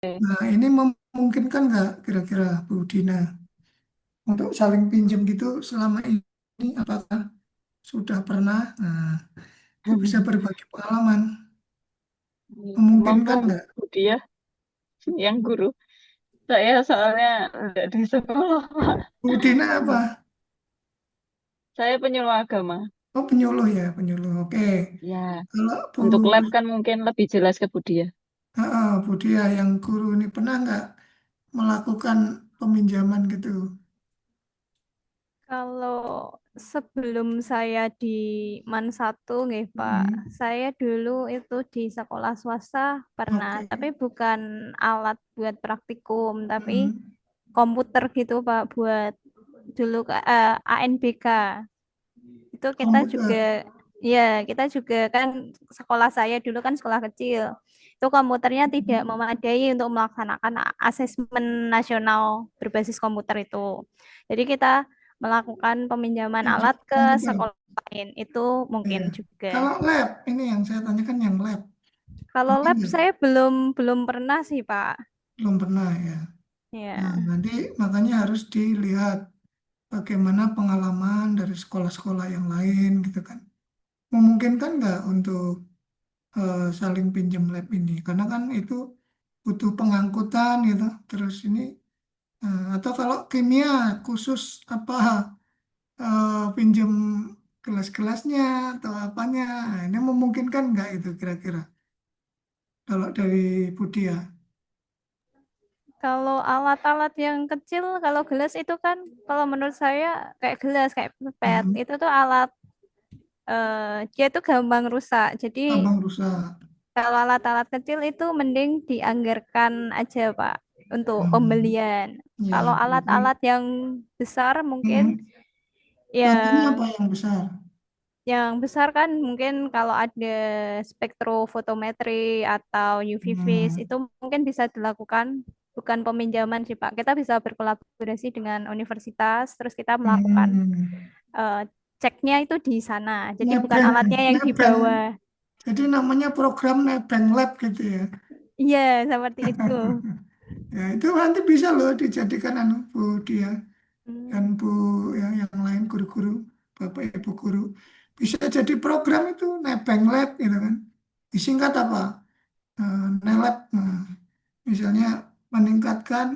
Nah, ini memungkinkan nggak kira-kira Bu Dina untuk saling pinjam gitu selama ini apakah sudah pernah? Nah, itu bisa berbagi pengalaman. Emangku Memungkinkan nggak? dia yang guru. Saya soalnya nggak di sekolah, Pak. Bu Dina apa? Saya penyuluh agama. Oh, penyuluh ya, penyuluh. Oke. Ya, Kalau Bu, untuk lab kan mungkin lebih jelas ke Budia. Bu Dia yang guru ini pernah nggak melakukan peminjaman gitu? Kalau sebelum saya di MAN 1 nggih Pak, Hmm, saya dulu itu di sekolah swasta pernah, oke. tapi bukan alat buat praktikum, tapi Hmm, komputer gitu Pak buat dulu ANBK. Itu kita juga komputer. ya, kita juga kan sekolah saya dulu kan sekolah kecil. Itu komputernya tidak Hmm, memadai untuk melaksanakan asesmen nasional berbasis komputer itu. Jadi kita melakukan peminjaman pinjam alat ke komputer. sekolah lain. Itu mungkin Iya. juga. Kalau lab, ini yang saya tanyakan yang lab. Kalau Ini lab enggak, saya belum belum pernah sih, Pak. belum pernah ya. Nah, Ya. nanti makanya harus dilihat bagaimana pengalaman dari sekolah-sekolah yang lain gitu kan. Memungkinkan nggak untuk saling pinjam lab ini? Karena kan itu butuh pengangkutan gitu. Terus ini atau kalau kimia khusus apa pinjam kelas-kelasnya atau apanya, nah, ini memungkinkan nggak itu kira-kira? Kalau dari Budi ya. Kalau alat-alat yang kecil, kalau gelas itu kan, kalau menurut saya kayak gelas, kayak pipet, Hmm, itu tuh alat dia tuh gampang rusak. Jadi tambang rusak. kalau alat-alat kecil itu mending dianggarkan aja, Pak, untuk Hmm, pembelian. ya, Kalau berarti alat-alat yang besar mungkin hmm, contohnya apa ya yang besar? yang besar kan mungkin kalau ada spektrofotometri atau UV vis Hmm, itu mungkin bisa dilakukan bukan peminjaman sih Pak. Kita bisa berkolaborasi dengan universitas terus kita melakukan hmm, eh, ceknya itu di sana. Jadi bukan nebeng, alatnya yang nebeng. dibawa. Jadi namanya program nebeng lab gitu ya. Iya, seperti itu. Ya, itu nanti bisa loh dijadikan anu Bu dia dan Hmm. Bu yang lain guru-guru, Bapak Ibu guru. Bisa jadi program itu nebeng lab gitu kan. Disingkat apa? Nelab. Nah, misalnya meningkatkan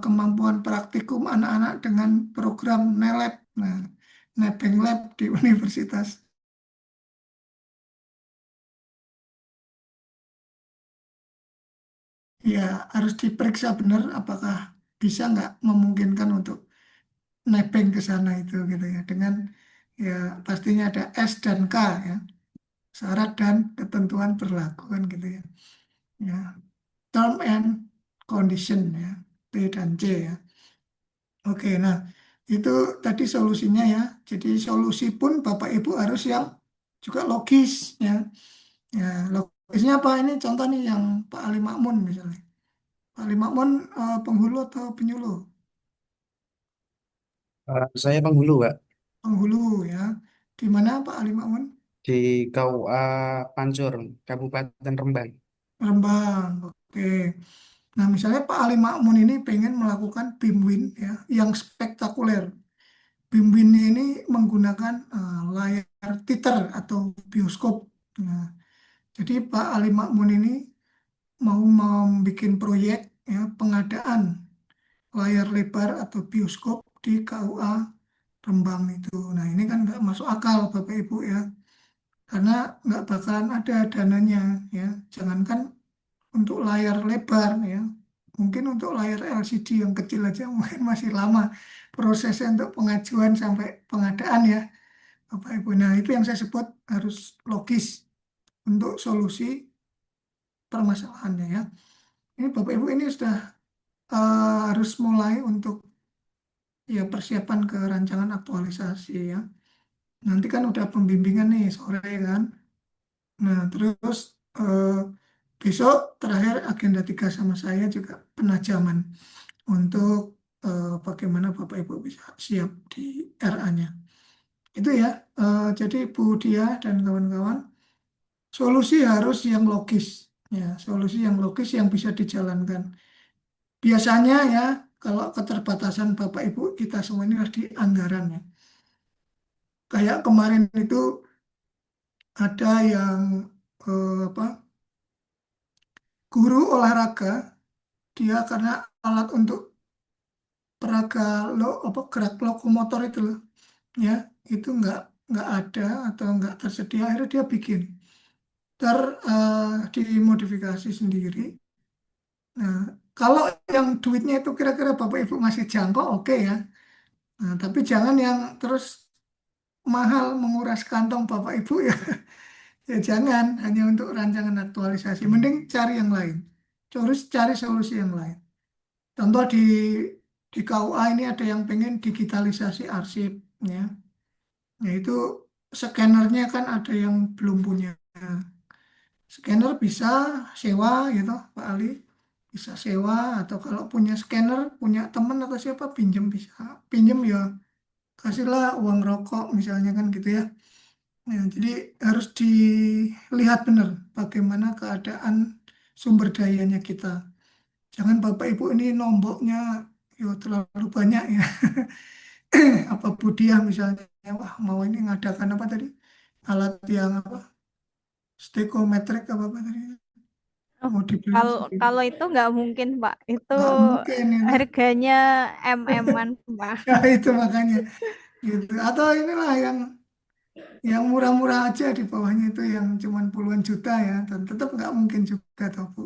kemampuan praktikum anak-anak dengan program NELAB. Nah, Nebeng Lab di universitas. Ya, harus diperiksa benar apakah bisa nggak memungkinkan untuk nebeng ke sana itu gitu ya. Dengan ya pastinya ada S dan K ya. Syarat dan ketentuan berlaku kan gitu ya. Ya, term and condition ya. T dan C ya. Oke, nah itu tadi solusinya ya. Jadi solusi pun Bapak Ibu harus yang juga logis ya. Ya, logisnya apa ini contoh nih yang Pak Ali Makmun misalnya. Pak Ali Makmun penghulu atau penyuluh? Saya penghulu, Pak, Penghulu ya. Di mana Pak Ali Makmun? di KUA Pancur, Kabupaten Rembang. Rembang. Oke. Nah, misalnya Pak Ali Makmun ini pengen melakukan BIMWIN ya, yang spektakuler. BIMWIN ini menggunakan layar teater atau bioskop. Nah, jadi Pak Ali Makmun ini mau membuat proyek ya pengadaan layar lebar atau bioskop di KUA Rembang itu. Nah ini kan nggak masuk akal Bapak Ibu ya, karena nggak bakalan ada dananya ya. Jangankan untuk layar lebar ya, mungkin untuk layar LCD yang kecil aja mungkin masih lama prosesnya untuk pengajuan sampai pengadaan ya Bapak Ibu. Nah itu yang saya sebut harus logis untuk solusi permasalahannya ya. Ini Bapak Ibu ini sudah harus mulai untuk ya persiapan ke rancangan aktualisasi ya. Nanti kan udah pembimbingan nih sore kan. Nah terus besok terakhir agenda 3 sama saya juga penajaman untuk bagaimana Bapak Ibu bisa siap di RA-nya. Itu ya. Jadi Bu Dia dan kawan-kawan solusi harus yang logis ya, solusi yang logis yang bisa dijalankan. Biasanya ya, kalau keterbatasan Bapak Ibu kita semua ini harus di anggaran ya. Kayak kemarin itu ada yang apa, guru olahraga, dia karena alat untuk peraga apa, gerak lokomotor itu loh, ya, itu nggak ada atau nggak tersedia, akhirnya dia bikin dimodifikasi sendiri. Nah, kalau yang duitnya itu kira-kira Bapak Ibu masih jangkau, oke ya. Nah, tapi jangan yang terus mahal menguras kantong Bapak Ibu ya. Ya jangan hanya untuk rancangan aktualisasi. Mending cari yang lain. Terus cari solusi yang lain. Contoh di KUA ini ada yang pengen digitalisasi arsip, ya. Yaitu scannernya kan ada yang belum punya. Scanner bisa sewa gitu, Pak Ali. Bisa sewa atau kalau punya scanner, punya teman atau siapa pinjem bisa. Pinjem ya kasihlah uang rokok misalnya kan gitu ya. Nah, jadi harus dilihat benar bagaimana keadaan sumber dayanya kita. Jangan Bapak Ibu ini nomboknya yo terlalu banyak ya. Apa Budiah misalnya, wah mau ini ngadakan apa tadi? Alat yang apa? Stereometrik apa tadi? Oh, Mau dibeli kalau sendiri. kalau itu nggak mungkin, Pak. Itu Nggak mungkin itu. harganya MM-an, Pak. Ya itu makanya gitu. Atau inilah yang murah-murah aja di bawahnya itu yang cuman puluhan juta ya, dan tetap nggak mungkin juga toh Bu.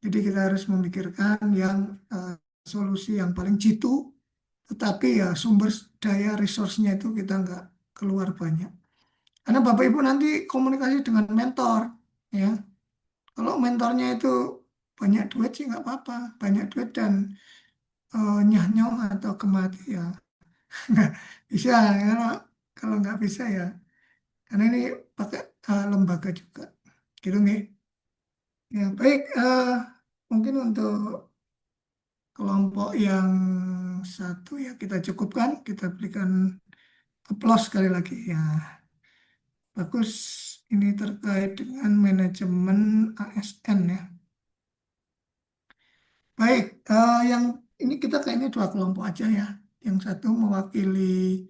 Jadi kita harus memikirkan yang eh, solusi yang paling jitu, tetapi ya sumber daya resource-nya itu kita nggak keluar banyak. Karena Bapak Ibu nanti komunikasi dengan mentor, ya. Kalau mentornya itu banyak duit sih nggak apa-apa, banyak duit dan nyah-nyoh atau kemati ya nggak bisa. Kalau nggak bisa ya, karena ini pakai lembaga juga, gitu nih. Ya baik, mungkin untuk kelompok yang satu ya kita cukupkan, kita berikan aplaus sekali lagi ya. Bagus, ini terkait dengan manajemen ASN ya. Baik, yang ini kita kayaknya dua kelompok aja ya. Yang satu mewakili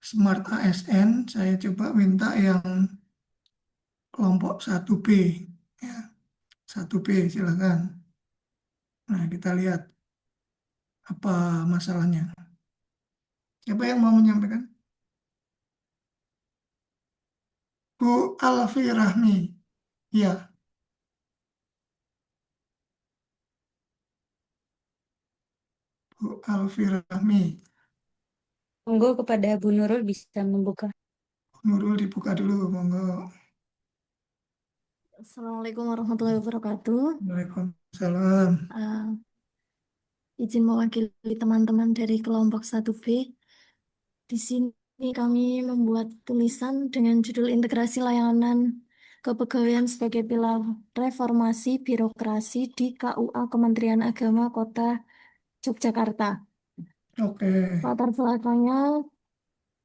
Smart ASN, saya coba minta yang kelompok 1B ya. 1B silakan. Nah, kita lihat apa masalahnya. Siapa yang mau menyampaikan? Bu Alfi Rahmi. Ya, Bu Alfi Rahmi. Monggo kepada Bu Nurul bisa membuka. Nurul dibuka dulu, monggo. Assalamualaikum warahmatullahi wabarakatuh. Waalaikumsalam. Uh, izin mewakili teman-teman dari kelompok 1B. Di sini kami membuat tulisan dengan judul Integrasi Layanan Kepegawaian sebagai Pilar Reformasi Birokrasi di KUA Kementerian Agama Kota Yogyakarta. Oke. Latar belakangnya,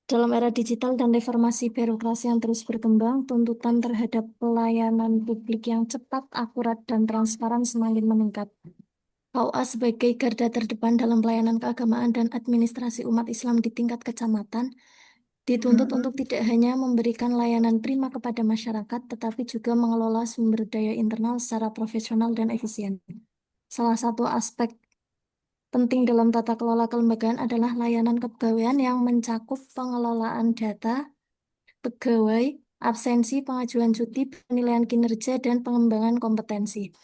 dalam era digital dan reformasi birokrasi yang terus berkembang, tuntutan terhadap pelayanan publik yang cepat, akurat, dan transparan semakin meningkat. KUA sebagai garda terdepan dalam pelayanan keagamaan dan administrasi umat Islam di tingkat kecamatan dituntut untuk tidak hanya memberikan layanan prima kepada masyarakat, tetapi juga mengelola sumber daya internal secara profesional dan efisien. Salah satu aspek penting dalam tata kelola kelembagaan adalah layanan kepegawaian yang mencakup pengelolaan data, pegawai, absensi, pengajuan cuti, penilaian kinerja, dan pengembangan kompetensi.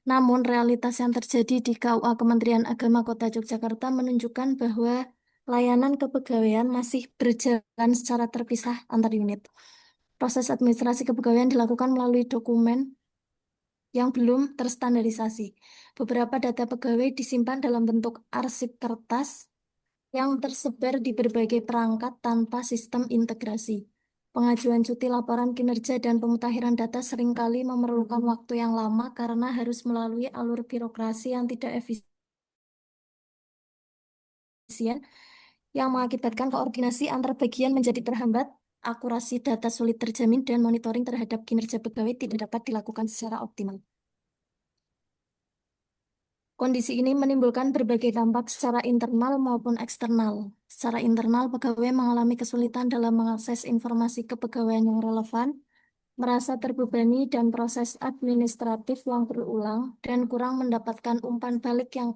Namun, realitas yang terjadi di KUA Kementerian Agama Kota Yogyakarta menunjukkan bahwa layanan kepegawaian masih berjalan secara terpisah antar unit. Proses administrasi kepegawaian dilakukan melalui dokumen yang belum terstandarisasi. Beberapa data pegawai disimpan dalam bentuk arsip kertas yang tersebar di berbagai perangkat tanpa sistem integrasi. Pengajuan cuti, laporan kinerja, dan pemutakhiran data seringkali memerlukan waktu yang lama karena harus melalui alur birokrasi yang tidak efisien, yang mengakibatkan koordinasi antar bagian menjadi terhambat, akurasi data sulit terjamin, dan monitoring terhadap kinerja pegawai tidak dapat dilakukan secara optimal. Kondisi ini menimbulkan berbagai dampak secara internal maupun eksternal. Secara internal, pegawai mengalami kesulitan dalam mengakses informasi kepegawaian yang relevan, merasa terbebani dan proses administratif yang berulang, dan kurang mendapatkan umpan balik yang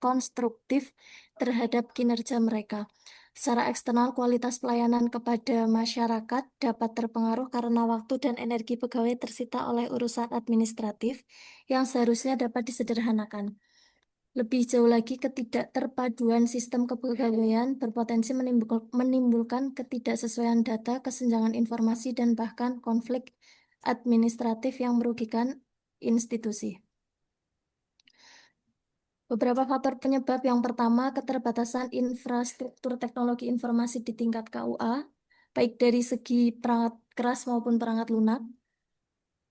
konstruktif terhadap kinerja mereka. Secara eksternal, kualitas pelayanan kepada masyarakat dapat terpengaruh karena waktu dan energi pegawai tersita oleh urusan administratif yang seharusnya dapat disederhanakan. Lebih jauh lagi, ketidakterpaduan sistem kepegawaian berpotensi menimbulkan ketidaksesuaian data, kesenjangan informasi, dan bahkan konflik administratif yang merugikan institusi. Beberapa faktor penyebab: yang pertama, keterbatasan infrastruktur teknologi informasi di tingkat KUA, baik dari segi perangkat keras maupun perangkat lunak.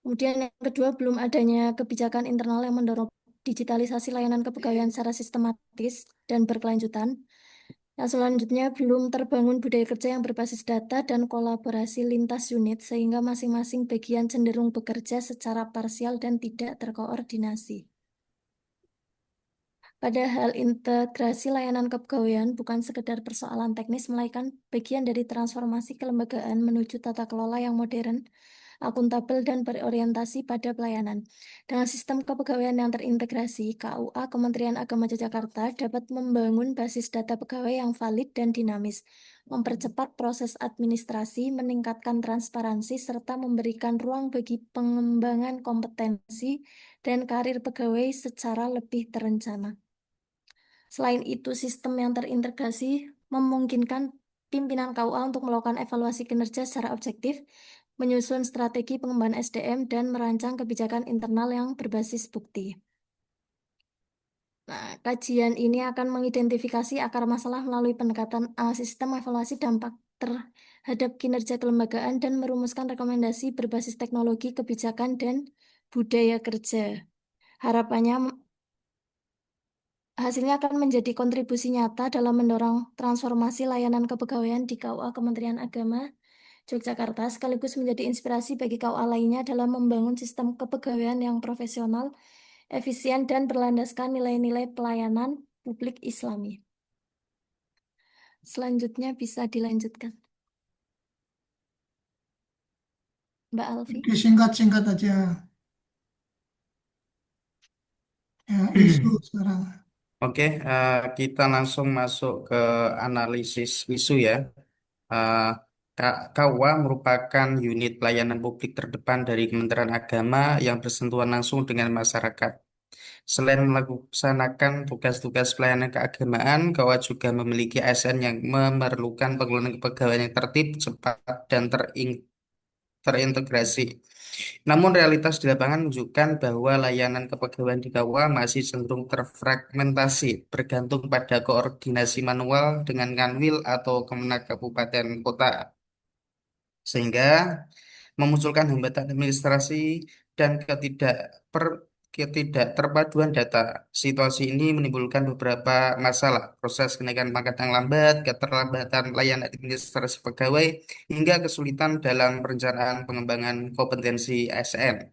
Kemudian yang kedua, belum adanya kebijakan internal yang mendorong digitalisasi layanan kepegawaian secara sistematis dan berkelanjutan. Yang selanjutnya, belum terbangun budaya kerja yang berbasis data dan kolaborasi lintas unit, sehingga masing-masing bagian cenderung bekerja secara parsial dan tidak terkoordinasi. Padahal integrasi layanan kepegawaian bukan sekedar persoalan teknis, melainkan bagian dari transformasi kelembagaan menuju tata kelola yang modern, akuntabel, dan berorientasi pada pelayanan. Dengan sistem kepegawaian yang terintegrasi, KUA Kementerian Agama Yogyakarta dapat membangun basis data pegawai yang valid dan dinamis, mempercepat proses administrasi, meningkatkan transparansi, serta memberikan ruang bagi pengembangan kompetensi dan karir pegawai secara lebih terencana. Selain itu, sistem yang terintegrasi memungkinkan pimpinan KUA untuk melakukan evaluasi kinerja secara objektif, menyusun strategi pengembangan SDM, dan merancang kebijakan internal yang berbasis bukti. Nah, kajian ini akan mengidentifikasi akar masalah melalui pendekatan sistem evaluasi dampak terhadap kinerja kelembagaan dan merumuskan rekomendasi berbasis teknologi, kebijakan, dan budaya kerja. Harapannya hasilnya akan menjadi kontribusi nyata dalam mendorong transformasi layanan kepegawaian di KUA Kementerian Agama Yogyakarta, sekaligus menjadi inspirasi bagi KUA lainnya dalam membangun sistem kepegawaian yang profesional, efisien, dan berlandaskan nilai-nilai pelayanan publik Islami. Selanjutnya bisa dilanjutkan, Mbak Alfi. Oke, singkat-singkat aja. Ya, isu sekarang. Oke, kita langsung masuk ke analisis isu ya. Eh, KUA merupakan unit pelayanan publik terdepan dari Kementerian Agama yang bersentuhan langsung dengan masyarakat. Selain melaksanakan tugas-tugas pelayanan keagamaan, KUA juga memiliki ASN yang memerlukan pengelolaan kepegawaian yang tertib, cepat, dan terintegrasi. Namun realitas di lapangan menunjukkan bahwa layanan kepegawaian di KUA masih cenderung terfragmentasi, bergantung pada koordinasi manual dengan Kanwil atau Kemenak Kabupaten Kota, sehingga memunculkan hambatan administrasi dan ketidakterpaduan data. Situasi ini menimbulkan beberapa masalah: proses kenaikan pangkat yang lambat, keterlambatan layanan administrasi pegawai, hingga kesulitan dalam perencanaan pengembangan kompetensi ASN.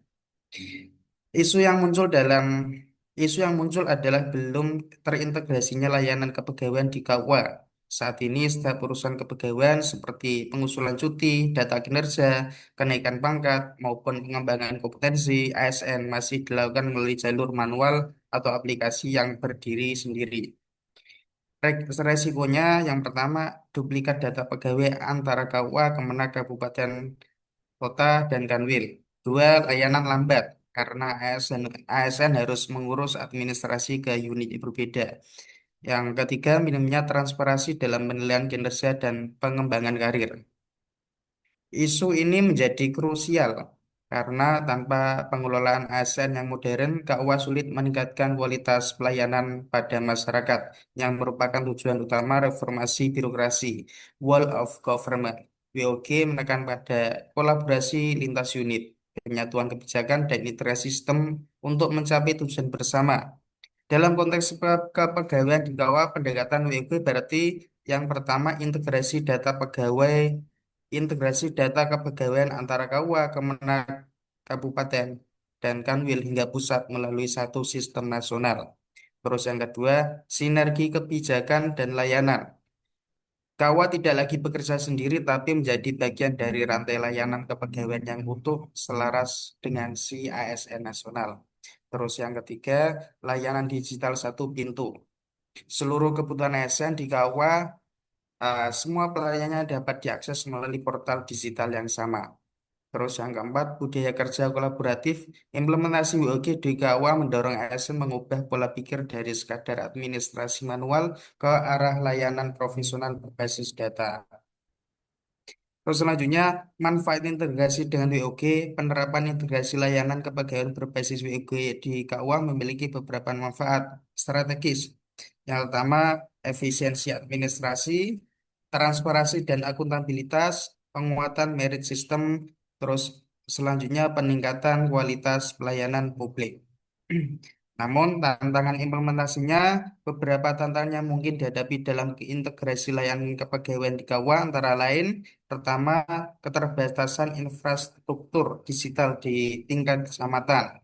Isu yang muncul dalam Isu yang muncul adalah belum terintegrasinya layanan kepegawaian di KUA. Saat ini setiap urusan kepegawaian seperti pengusulan cuti, data kinerja, kenaikan pangkat, maupun pengembangan kompetensi ASN masih dilakukan melalui jalur manual atau aplikasi yang berdiri sendiri. Resikonya yang pertama, duplikat data pegawai antara KUA, Kemenak Kabupaten Kota, dan Kanwil. Dua, layanan lambat karena ASN harus mengurus administrasi ke unit yang berbeda. Yang ketiga, minimnya transparansi dalam penilaian kinerja dan pengembangan karir. Isu ini menjadi krusial karena tanpa pengelolaan ASN yang modern, KUA sulit meningkatkan kualitas pelayanan pada masyarakat yang merupakan tujuan utama reformasi birokrasi, Wall of Government. WOG menekan pada kolaborasi lintas unit, penyatuan kebijakan, dan integrasi sistem untuk mencapai tujuan bersama. Dalam konteks kepegawaian di KUA, pendekatan WOG berarti yang pertama, integrasi data kepegawaian antara KUA, Kemenak, Kabupaten, dan Kanwil hingga pusat melalui satu sistem nasional. Terus yang kedua, sinergi kebijakan dan layanan. KUA tidak lagi bekerja sendiri, tapi menjadi bagian dari rantai layanan kepegawaian yang utuh selaras dengan si ASN nasional. Terus yang ketiga, layanan digital satu pintu. Seluruh kebutuhan ASN di KUA, semua pelayanannya dapat diakses melalui portal digital yang sama. Terus yang keempat, budaya kerja kolaboratif. Implementasi WOG di KUA mendorong ASN mengubah pola pikir dari sekadar administrasi manual ke arah layanan profesional berbasis data. Terus selanjutnya, manfaat integrasi dengan WOG, penerapan integrasi layanan kepegawaian berbasis WOG di KUA memiliki beberapa manfaat strategis. Yang pertama, efisiensi administrasi, transparansi dan akuntabilitas, penguatan merit system, terus selanjutnya peningkatan kualitas pelayanan publik. Namun, tantangan implementasinya, beberapa tantangan yang mungkin dihadapi dalam integrasi layanan kepegawaian di KUA antara lain, pertama, keterbatasan infrastruktur digital di tingkat kecamatan.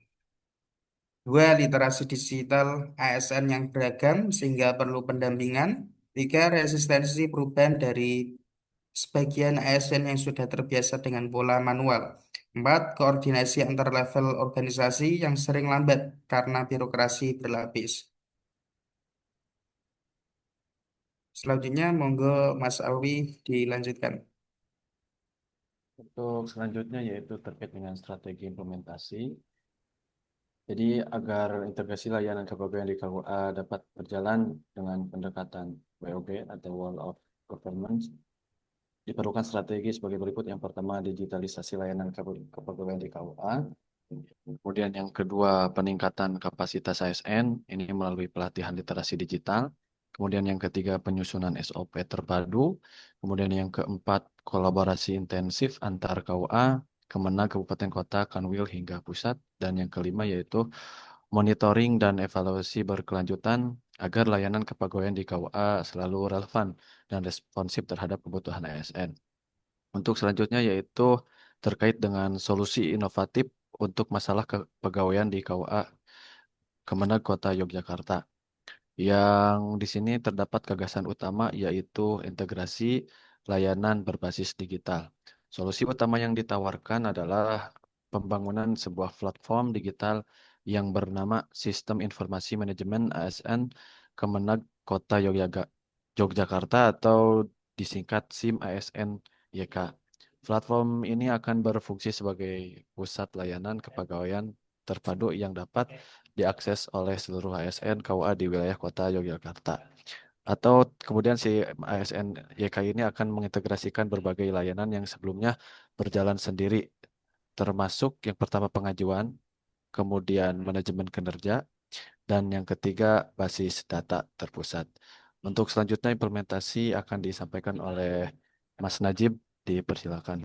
Dua, literasi digital ASN yang beragam sehingga perlu pendampingan. Tiga, resistensi perubahan dari sebagian ASN yang sudah terbiasa dengan pola manual. Empat, koordinasi antar level organisasi yang sering lambat karena birokrasi berlapis. Selanjutnya, monggo Mas Alwi dilanjutkan. Untuk selanjutnya yaitu terkait dengan strategi implementasi. Jadi agar integrasi layanan kepegawaian di KUA dapat berjalan dengan pendekatan WOG atau Wall of Government, diperlukan strategi sebagai berikut. Yang pertama, digitalisasi layanan kepegawaian di KUA. Kemudian yang kedua, peningkatan kapasitas ASN, ini melalui pelatihan literasi digital. Kemudian yang ketiga, penyusunan SOP terpadu. Kemudian yang keempat, kolaborasi intensif antar KUA, Kemenag, Kabupaten Kota, Kanwil hingga pusat. Dan yang kelima yaitu monitoring dan evaluasi berkelanjutan agar layanan kepegawaian di KUA selalu relevan dan responsif terhadap kebutuhan ASN. Untuk selanjutnya yaitu terkait dengan solusi inovatif untuk masalah kepegawaian di KUA Kemenag Kota Yogyakarta. Yang di sini terdapat gagasan utama yaitu integrasi layanan berbasis digital. Solusi utama yang ditawarkan adalah pembangunan sebuah platform digital yang bernama Sistem Informasi Manajemen ASN Kemenag Kota Yogyakarta atau disingkat SIM ASN YK. Platform ini akan berfungsi sebagai pusat layanan kepegawaian terpadu yang dapat diakses oleh seluruh ASN KUA di wilayah Kota Yogyakarta. Atau kemudian si ASN YK ini akan mengintegrasikan berbagai layanan yang sebelumnya berjalan sendiri, termasuk yang pertama pengajuan, kemudian manajemen kinerja, dan yang ketiga basis data terpusat. Untuk selanjutnya implementasi akan disampaikan oleh Mas Najib, dipersilakan.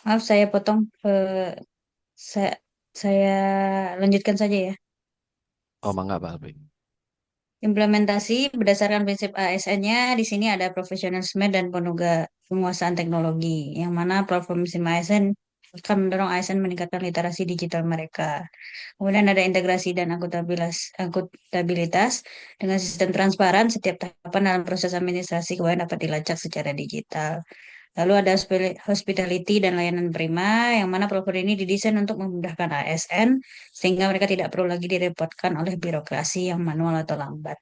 Maaf, saya potong. Saya, saya lanjutkan saja ya. Oh, mangga Pak Albi. Implementasi berdasarkan prinsip ASN-nya di sini ada profesionalisme dan penguasaan teknologi, yang mana platform SIM ASN akan mendorong ASN meningkatkan literasi digital mereka. Kemudian ada integrasi dan akuntabilitas dengan sistem transparan, setiap tahapan dalam proses administrasi keuangan dapat dilacak secara digital. Lalu ada hospitality dan layanan prima, yang mana platform ini didesain untuk memudahkan ASN, sehingga mereka tidak perlu lagi direpotkan oleh birokrasi yang manual atau lambat.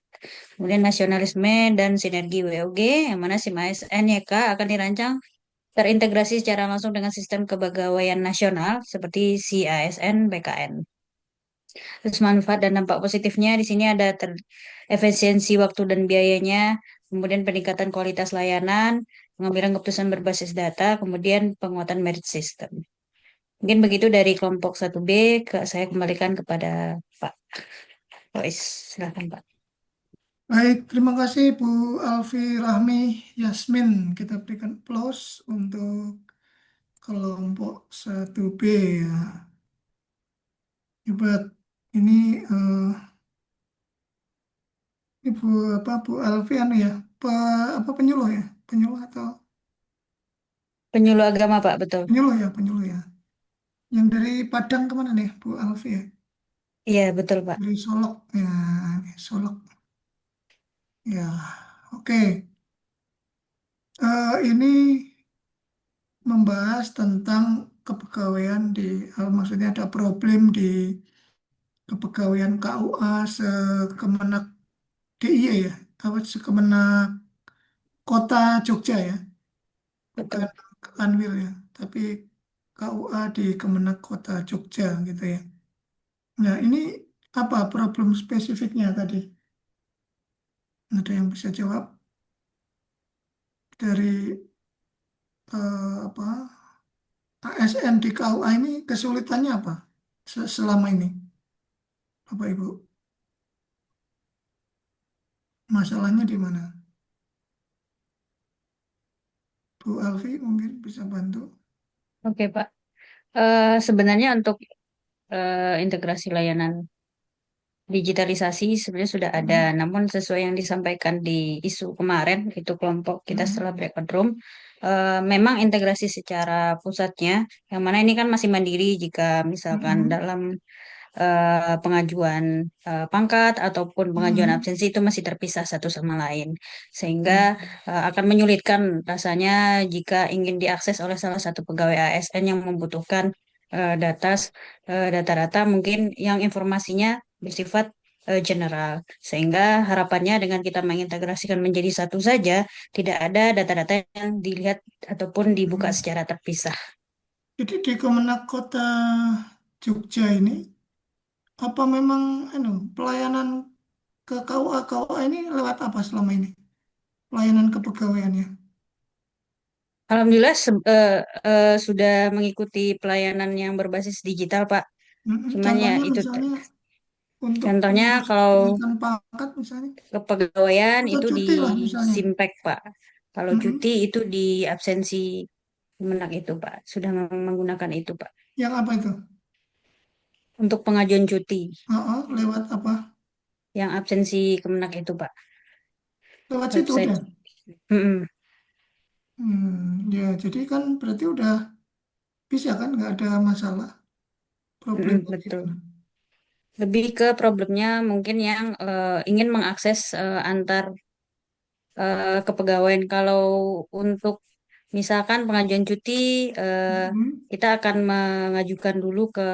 Kemudian nasionalisme dan sinergi WOG, yang mana SIM ASN YK akan dirancang terintegrasi secara langsung dengan sistem kepegawaian nasional seperti CASN BKN. Terus manfaat dan dampak positifnya di sini ada efisiensi waktu dan biayanya, kemudian peningkatan kualitas layanan, pengambilan keputusan berbasis data, kemudian penguatan merit system. Mungkin begitu dari kelompok 1B, saya kembalikan kepada Pak Rois. Silakan Pak. Baik, terima kasih Bu Alfi Rahmi Yasmin. Kita berikan applause untuk kelompok 1B ya. Hebat. Ini Ibu apa Bu Alfi anu ya, apa penyuluh ya, Penyuluh atau Penyuluh agama, Pak, betul. penyuluh ya, penyuluh ya. Yang dari Padang kemana nih, Bu Alfi ya? Iya, betul, Pak. Dari Solok ya, ini Solok ya. Oke. Ini membahas tentang kepegawaian maksudnya ada problem di kepegawaian KUA Sekemenak DIY ya, apa Sekemenak Kota Jogja ya, bukan Betul. Kanwil ya, tapi KUA di Kemenak Kota Jogja gitu ya. Nah, ini apa problem spesifiknya tadi? Ada yang bisa jawab dari apa ASN di KUA ini kesulitannya apa selama ini, Bapak Ibu? Masalahnya di mana? Bu Alfi mungkin bisa bantu. Oke, Pak. Sebenarnya untuk integrasi layanan digitalisasi sebenarnya sudah ada, Hmm, namun sesuai yang disampaikan di isu kemarin, itu kelompok kita hmm, setelah breakout room, memang integrasi secara pusatnya, yang mana ini kan masih mandiri jika misalkan hmm, dalam pengajuan pangkat ataupun pengajuan hmm, absensi itu masih terpisah satu sama lain, sehingga hmm, akan menyulitkan rasanya jika ingin diakses oleh salah satu pegawai ASN yang membutuhkan data-data mungkin yang informasinya bersifat general, sehingga harapannya dengan kita mengintegrasikan menjadi satu saja, tidak ada data-data yang dilihat ataupun dibuka hmm. secara terpisah. Jadi di Kemenak Kota Jogja ini apa memang pelayanan ke KUA KUA ini lewat apa selama ini? Pelayanan kepegawaiannya. Alhamdulillah sudah mengikuti pelayanan yang berbasis digital, Pak. Cuman ya Contohnya itu misalnya untuk contohnya mengurus kalau kenaikan pangkat misalnya kepegawaian atau itu di cuti lah misalnya. Simpek, Pak. Kalau Mm-mm. cuti itu di absensi Kemenak itu, Pak. Sudah menggunakan itu, Pak. Yang apa itu? Untuk pengajuan cuti Lewat apa? yang absensi Kemenak itu, Pak. Lewat situ Website. udah. Mm-mm. Ya jadi kan berarti udah bisa kan nggak ada masalah problem Mm-mm, gitu. betul. Lebih ke problemnya mungkin yang ingin mengakses antar kepegawaian. Kalau untuk misalkan pengajuan cuti, Mm-mm. kita akan mengajukan dulu ke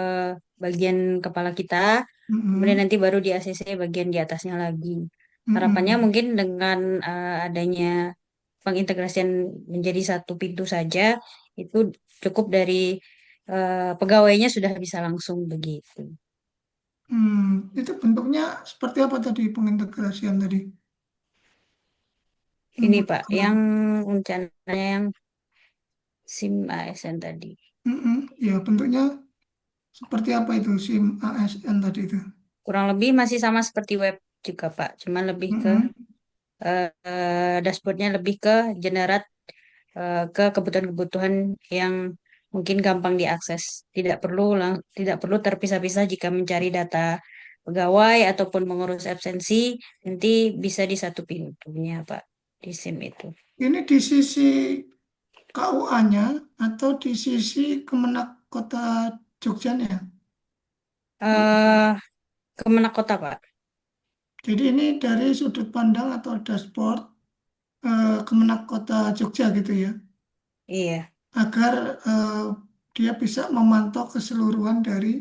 bagian kepala kita, kemudian Mm-mm. nanti baru di ACC bagian di atasnya lagi. Harapannya Mm-mm. mungkin dengan adanya pengintegrasian menjadi satu pintu saja, itu cukup dari pegawainya sudah bisa langsung begitu. Itu bentuknya seperti apa tadi pengintegrasian tadi? Ini Pak, Menggunakan yang apa? rencananya yang SIM ASN tadi. Ya bentuknya seperti apa itu SIM ASN tadi itu? Kurang lebih masih sama seperti web juga, Pak. Cuman lebih ke Mm-mm. dashboardnya lebih ke generate ke kebutuhan-kebutuhan yang mungkin gampang diakses. Tidak perlu terpisah-pisah jika mencari data pegawai ataupun mengurus absensi, nanti bisa di satu pintunya, Pak, di SIM itu. Ini di sisi KUA-nya atau di sisi Kemenak Kota Jogjanya? eh Kemenak Kota, Pak. Jadi ini dari sudut pandang atau dashboard Kemenak Kota Jogja gitu ya, Iya, agar dia bisa memantau keseluruhan dari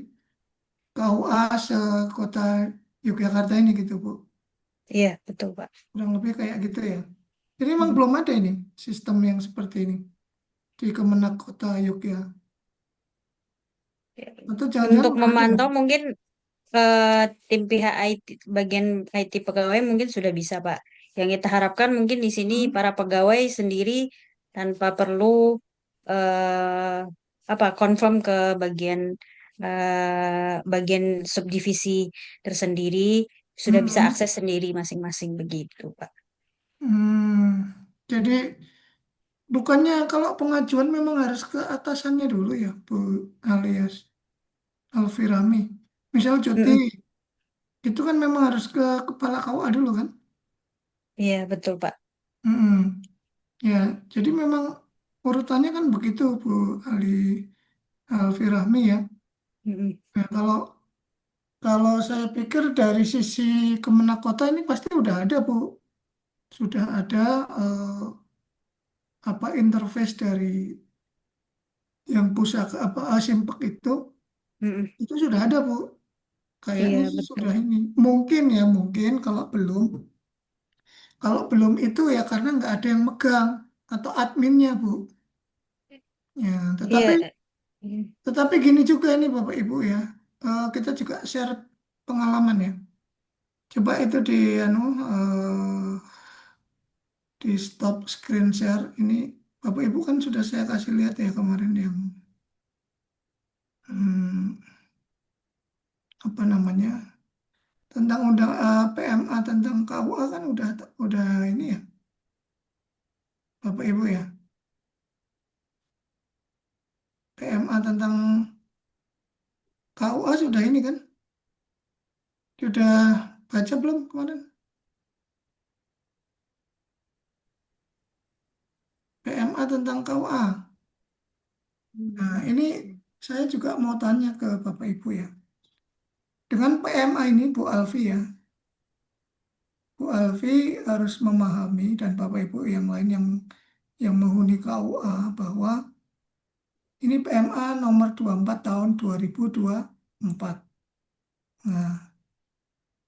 KUA sekota Yogyakarta ini gitu Bu. iya, betul, Pak. Kurang lebih kayak gitu ya. Ini memang Mm. belum ada ini sistem yang seperti ini di Kemenak Kota Yogya. Atau jangan-jangan Untuk udah ada ya? memantau mungkin eh, tim pihak IT, bagian IT pegawai mungkin sudah bisa, Pak. Yang kita harapkan mungkin di sini Hmm? para pegawai sendiri tanpa perlu eh, confirm ke bagian bagian subdivisi tersendiri, sudah bisa Hmm. akses sendiri masing-masing begitu, Pak. Jadi bukannya kalau pengajuan memang harus ke atasannya dulu ya, Bu alias Alfirami. Misal cuti, Mm-mm. itu kan memang harus ke kepala KUA dulu kan? Iya, betul, Pak. Mm-mm. Ya, jadi memang urutannya kan begitu Bu Ali Alfirahmi ya. Mm-mm. Nah, kalau kalau saya pikir dari sisi Kemenak Kota ini pasti udah ada Bu, sudah ada apa interface dari yang pusaka apa Simpek Mm-mm. itu sudah ada Bu. Iya, Kayaknya sih betul. sudah ini. Mungkin ya mungkin kalau belum itu ya karena nggak ada yang megang atau adminnya Bu. Ya, tetapi Iya. Mm. tetapi gini juga ini Bapak Ibu ya. Kita juga share pengalaman ya. Coba itu di stop screen share ini Bapak Ibu kan sudah saya kasih lihat ya kemarin yang hmm, apa namanya tentang undang PMA tentang KUA kan udah ini ya Bapak Ibu ya. PMA tentang KUA sudah ini kan sudah baca belum kemarin PMA tentang KUA. Nah ini saya juga mau tanya ke Bapak Ibu ya. Dengan PMA ini Bu Alfi ya, Bu Alfi harus memahami dan Bapak Ibu yang lain yang menghuni KUA bahwa ini PMA nomor 24 tahun 2024. Nah,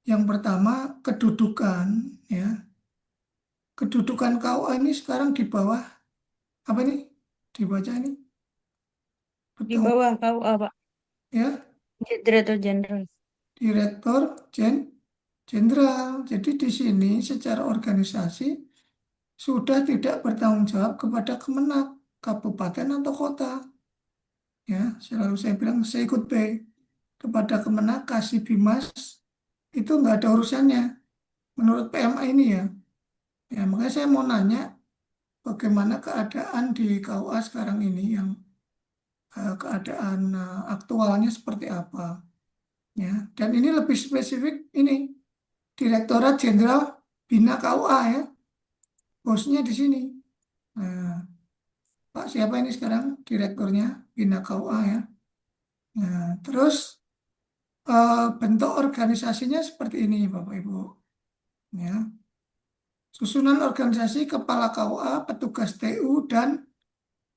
yang pertama kedudukan ya. Kedudukan KUA ini sekarang di bawah apa ini? Dibaca ini Di bertanggung bawah KUA, Pak. ya Direktur Jenderal. Direktur Jenderal. Jadi di sini secara organisasi sudah tidak bertanggung jawab kepada Kemenak, kabupaten atau kota. Ya, selalu saya bilang saya ikut B kepada Kemenak, Kasih Bimas itu nggak ada urusannya menurut PMA ini ya. Ya, makanya saya mau nanya bagaimana keadaan di KUA sekarang ini yang keadaan aktualnya seperti apa ya. Dan ini lebih spesifik ini Direktorat Jenderal Bina KUA ya. Bosnya di sini. Nah, Pak siapa ini sekarang direkturnya Bina KUA ya. Nah, terus bentuk organisasinya seperti ini Bapak Ibu ya. Susunan organisasi Kepala KUA, petugas TU dan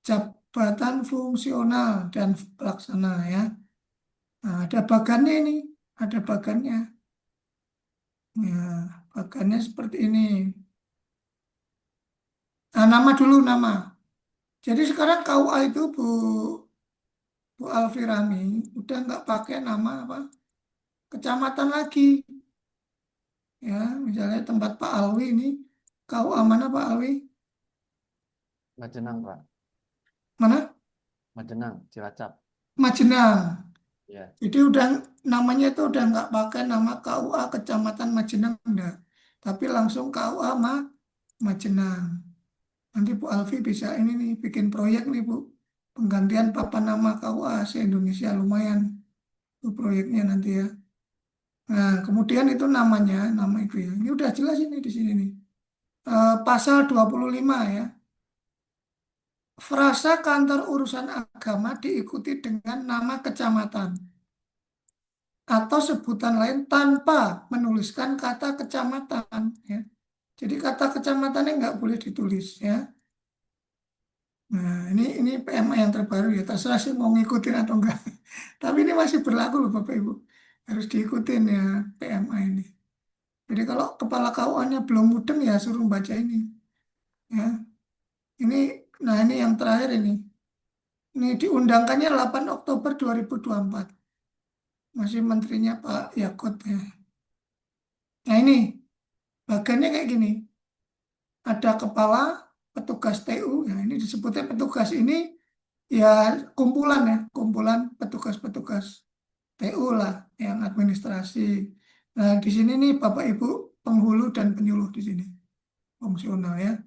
jabatan fungsional dan pelaksana ya. Nah, ada bagannya ini, ada bagannya. Ya, bagannya seperti ini. Nah, nama dulu nama. Jadi sekarang KUA itu Bu Alfirani udah nggak pakai nama apa kecamatan lagi. Ya, misalnya tempat Pak Alwi ini KUA mana Pak Alwi? Majenang, Pak. Mana? Majenang, Cilacap. Majenang. Ya. Jadi udah namanya itu udah nggak pakai nama KUA Kecamatan Majenang enggak, tapi langsung KUA Majenang. Nanti Bu Alfi bisa ini nih bikin proyek nih Bu, penggantian papan nama KUA se-Indonesia lumayan itu proyeknya nanti ya. Nah kemudian itu namanya, nama itu ya. Ini udah jelas ini di sini nih. Pasal 25 ya. Frasa kantor urusan agama diikuti dengan nama kecamatan atau sebutan lain tanpa menuliskan kata kecamatan ya. Jadi kata kecamatannya nggak boleh ditulis ya. Nah, ini PMA yang terbaru ya. Terserah sih mau ngikutin atau enggak. Tapi ini masih berlaku loh Bapak Ibu. Harus diikutin ya PMA ini. Jadi kalau kepala KUA-nya belum mudeng ya suruh baca ini. Ya. Ini nah ini yang terakhir ini. Ini diundangkannya 8 Oktober 2024. Masih menterinya Pak Yakut ya. Nah ini bagannya kayak gini. Ada kepala petugas TU, ya ini disebutnya petugas ini ya kumpulan petugas-petugas TU lah yang administrasi. Nah di sini nih Bapak Ibu penghulu dan penyuluh di sini fungsional ya.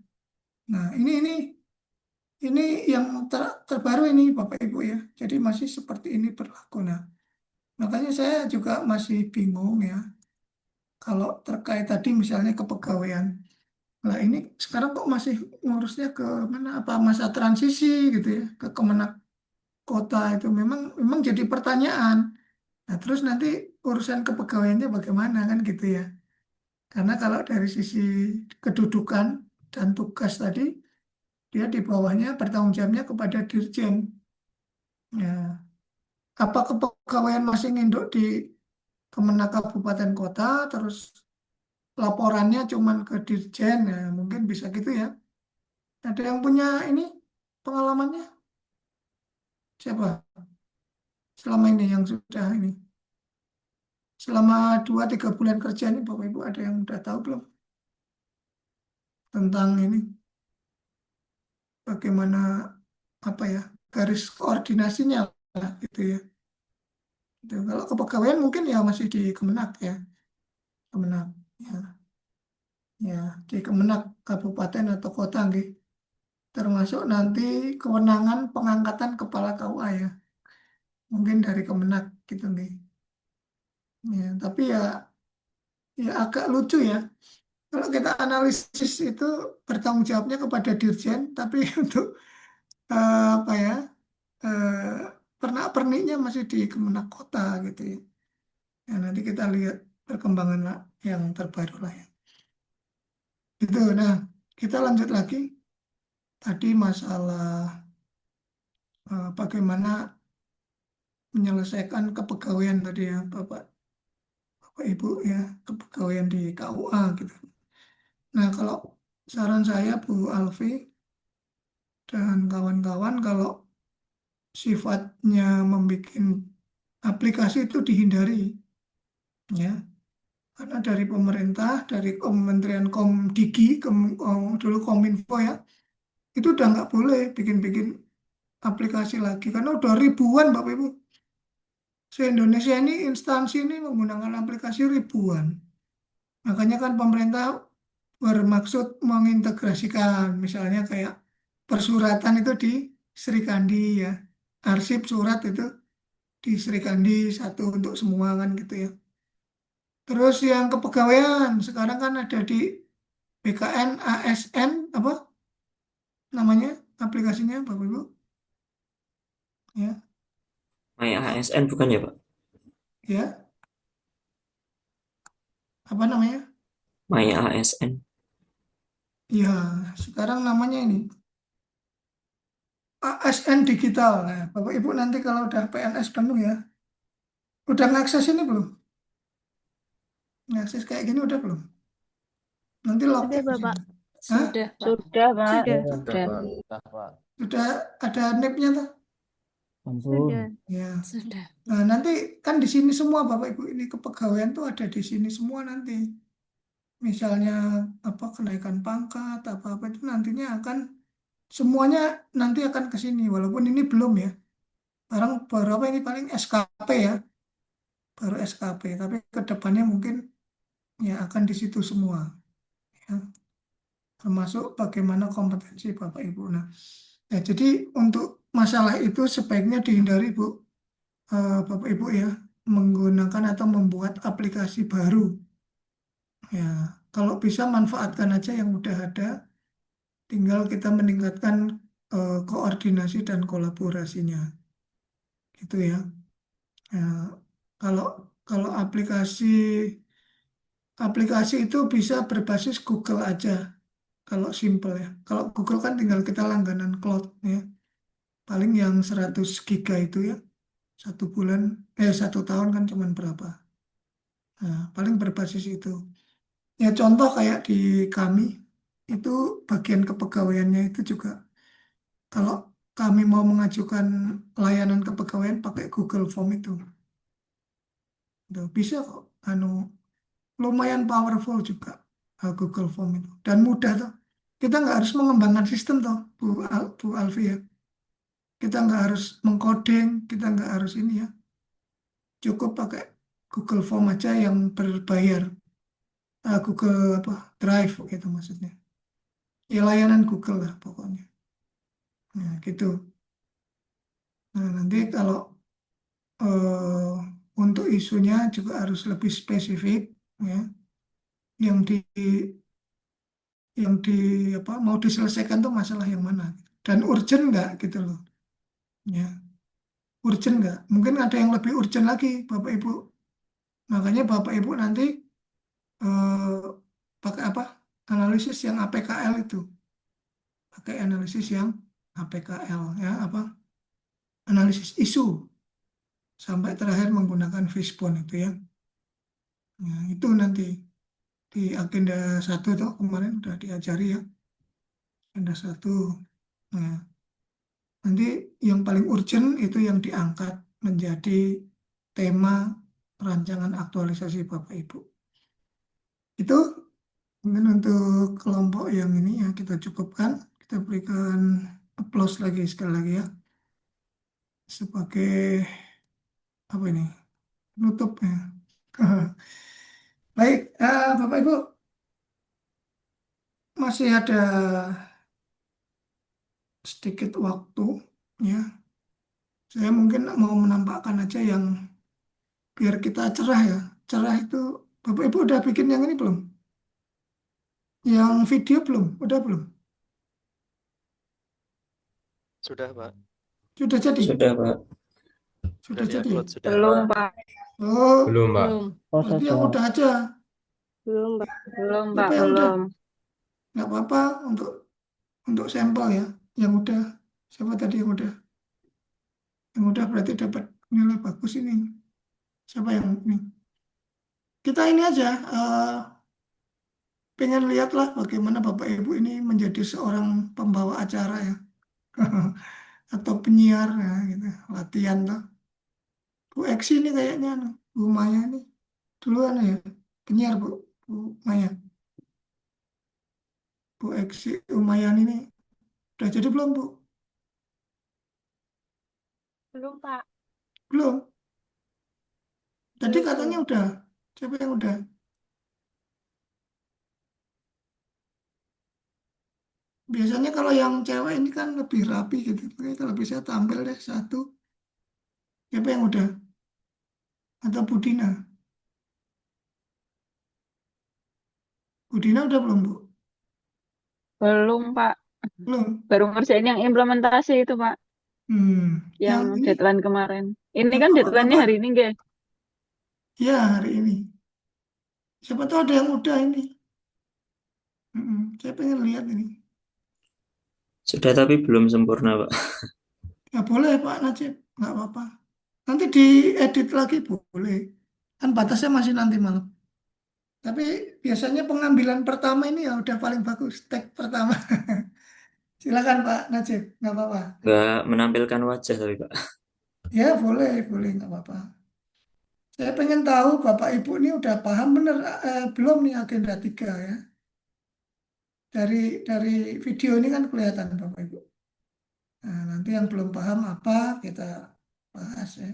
Nah ini yang terbaru ini Bapak Ibu ya. Jadi masih seperti ini berlaku. Nah makanya saya juga masih bingung ya kalau terkait tadi misalnya kepegawaian. Lah ini sekarang kok masih ngurusnya ke mana, apa masa transisi gitu ya, ke Kemenak Kota itu memang jadi pertanyaan. Nah, terus nanti urusan kepegawaiannya bagaimana kan gitu ya. Karena kalau dari sisi kedudukan dan tugas tadi, dia di bawahnya bertanggung jawabnya kepada Dirjen. Ya, apa kepegawaian masih nginduk di Kemenak Kabupaten Kota, terus laporannya cuman ke Dirjen, ya mungkin bisa gitu ya. Ada yang punya ini pengalamannya? Siapa? Selama ini yang sudah ini. Selama 2-3 bulan kerja ini Bapak Ibu ada yang udah tahu belum tentang ini? Bagaimana apa ya garis koordinasinya lah gitu ya. Gitu. Kalau kepegawaian mungkin ya masih di Kemenak ya, Kemenak ya, ya di Kemenak kabupaten atau kota nggih. Termasuk nanti kewenangan pengangkatan kepala KUA ya, mungkin dari Kemenak gitu nggih. Ya, tapi ya agak lucu ya. Kalau kita analisis itu bertanggung jawabnya kepada Dirjen, tapi untuk apa ya eh, pernak-perniknya masih di Kemenak Kota gitu ya. Ya, nanti kita lihat perkembangan lah yang terbaru lah ya. Itu. Nah, kita lanjut lagi. Tadi masalah bagaimana menyelesaikan kepegawaian tadi ya, Bapak Ibu ya, kepegawaian di KUA gitu. Nah, kalau saran saya Bu Alfi dan kawan-kawan kalau sifatnya membuat aplikasi itu dihindari ya. Karena dari pemerintah, dari Kementerian Komdigi, dulu Kominfo ya, itu udah nggak boleh bikin-bikin aplikasi lagi karena udah ribuan Bapak Ibu. Se-Indonesia ini instansi ini menggunakan aplikasi ribuan. Makanya kan pemerintah bermaksud mengintegrasikan misalnya kayak persuratan itu di Srikandi ya. Arsip surat itu di Srikandi satu untuk semua kan gitu ya. Terus yang kepegawaian sekarang kan ada di BKN ASN apa namanya aplikasinya Bapak Ibu ya. Maya ASN bukan ya Pak? Ya, apa namanya? Maya ASN. Ya, sekarang namanya ini ASN Digital. Nah, Bapak Ibu nanti kalau udah PNS penuh ya, udah ngakses ini belum? Ngakses kayak gini udah belum? Nanti Sudah, login di Bapak. sini. Hah? Sudah, Pak. Sudah, Pak. Sudah, Sudah. Entah, Pak. Sudah ada NIP-nya tuh? sudah. Ya. Sudah. Nah, nanti kan di sini semua Bapak Ibu ini kepegawaian tuh ada di sini semua nanti. Misalnya apa kenaikan pangkat apa-apa itu nantinya akan semuanya nanti akan ke sini walaupun ini belum ya. Sekarang baru apa ini paling SKP ya, baru SKP. Tapi ke depannya mungkin ya akan di situ semua, ya. Termasuk bagaimana kompetensi Bapak Ibu. Nah, ya, jadi untuk masalah itu sebaiknya dihindari Bu, Bapak Ibu ya, menggunakan atau membuat aplikasi baru. Ya, kalau bisa manfaatkan aja yang udah ada, tinggal kita meningkatkan koordinasi dan kolaborasinya, gitu ya. Ya, kalau kalau aplikasi itu bisa berbasis Google aja kalau simple ya. Kalau Google kan tinggal kita langganan cloud ya. Paling yang 100 giga itu ya. 1 bulan 1 tahun kan cuman berapa. Nah, paling berbasis itu. Ya contoh kayak di kami itu bagian kepegawaiannya itu juga kalau kami mau mengajukan layanan kepegawaian pakai Google Form itu. Udah bisa kok. Lumayan powerful juga Google Form itu dan mudah tuh. Kita nggak harus mengembangkan sistem tuh Bu Alfi ya. Kita nggak harus mengcoding, kita nggak harus ini ya. Cukup pakai Google Form aja yang berbayar. Google apa Drive gitu maksudnya. Ya layanan Google lah pokoknya. Nah gitu. Nah nanti kalau eh, untuk isunya juga harus lebih spesifik ya. Yang yang di apa mau diselesaikan tuh masalah yang mana dan urgent nggak gitu loh ya, urgent nggak, mungkin ada yang lebih urgent lagi Bapak Ibu, makanya Bapak Ibu nanti eh, pakai apa, analisis yang APKL itu, pakai analisis yang APKL ya, apa, analisis isu sampai terakhir menggunakan fishbone itu ya. Nah, itu nanti di agenda satu tuh kemarin udah diajari ya, agenda satu. Nah, nanti yang paling urgent itu yang diangkat menjadi tema rancangan aktualisasi Bapak Ibu. Itu mungkin untuk kelompok yang ini ya kita cukupkan. Kita berikan applause lagi sekali lagi ya sebagai apa ini penutup ya. Baik, Bapak Ibu masih ada sedikit waktu ya. Saya mungkin mau menampakkan aja yang biar kita cerah ya. Cerah itu Bapak Ibu udah bikin yang ini belum? Yang video belum? Udah belum? Sudah, Pak. Sudah jadi? Sudah, Pak. Sudah jadi? Diupload sudah. Belum, Pak. Oh, Belum, Pak. Belum. berarti yang udah aja. Belum, Pak. Belum, Pak. Siapa yang udah? Belum. Nggak apa-apa untuk sampel ya. Yang udah. Siapa tadi yang udah? Yang udah berarti dapat nilai bagus ini. Siapa yang ini? Kita ini aja. Pengen lihatlah bagaimana Bapak Ibu ini menjadi seorang pembawa acara ya. Atau penyiar ya gitu. Latihan tuh. Bu Eksi ini kayaknya, Bu Maya ini duluan ya. Penyiar Bu Maya. Bu Eksi Umayan ini udah jadi belum Bu? Belum, Pak. Belum. Tadi Belum. katanya udah. Siapa yang udah? Biasanya kalau yang cewek ini kan lebih rapi gitu. Makanya kalau bisa tampil deh satu. Siapa yang udah? Atau Budina? Budina udah belum Bu? Belum, Pak. Belum. Baru ngerjain yang implementasi itu, Pak. Yang Yang ini deadline kemarin. Ini yang kan deadline-nya Bapak-bapak hari ini, nggak? ya hari ini. Siapa tahu ada yang udah ini. Saya pengen lihat ini. Sudah tapi belum sempurna, Pak. Ya boleh Pak Najib, nggak apa-apa. Nanti diedit lagi boleh. Kan batasnya masih nanti malam. Tapi biasanya pengambilan pertama ini ya udah paling bagus, tag pertama. Silakan Pak Najib, nggak apa-apa. Nggak menampilkan wajah tapi, Pak. Ya boleh, boleh nggak apa-apa. Saya pengen tahu Bapak Ibu ini udah paham bener belum nih agenda 3 ya. Dari video ini kan kelihatan Bapak Ibu. Nah, nanti yang belum paham apa kita bahas ya.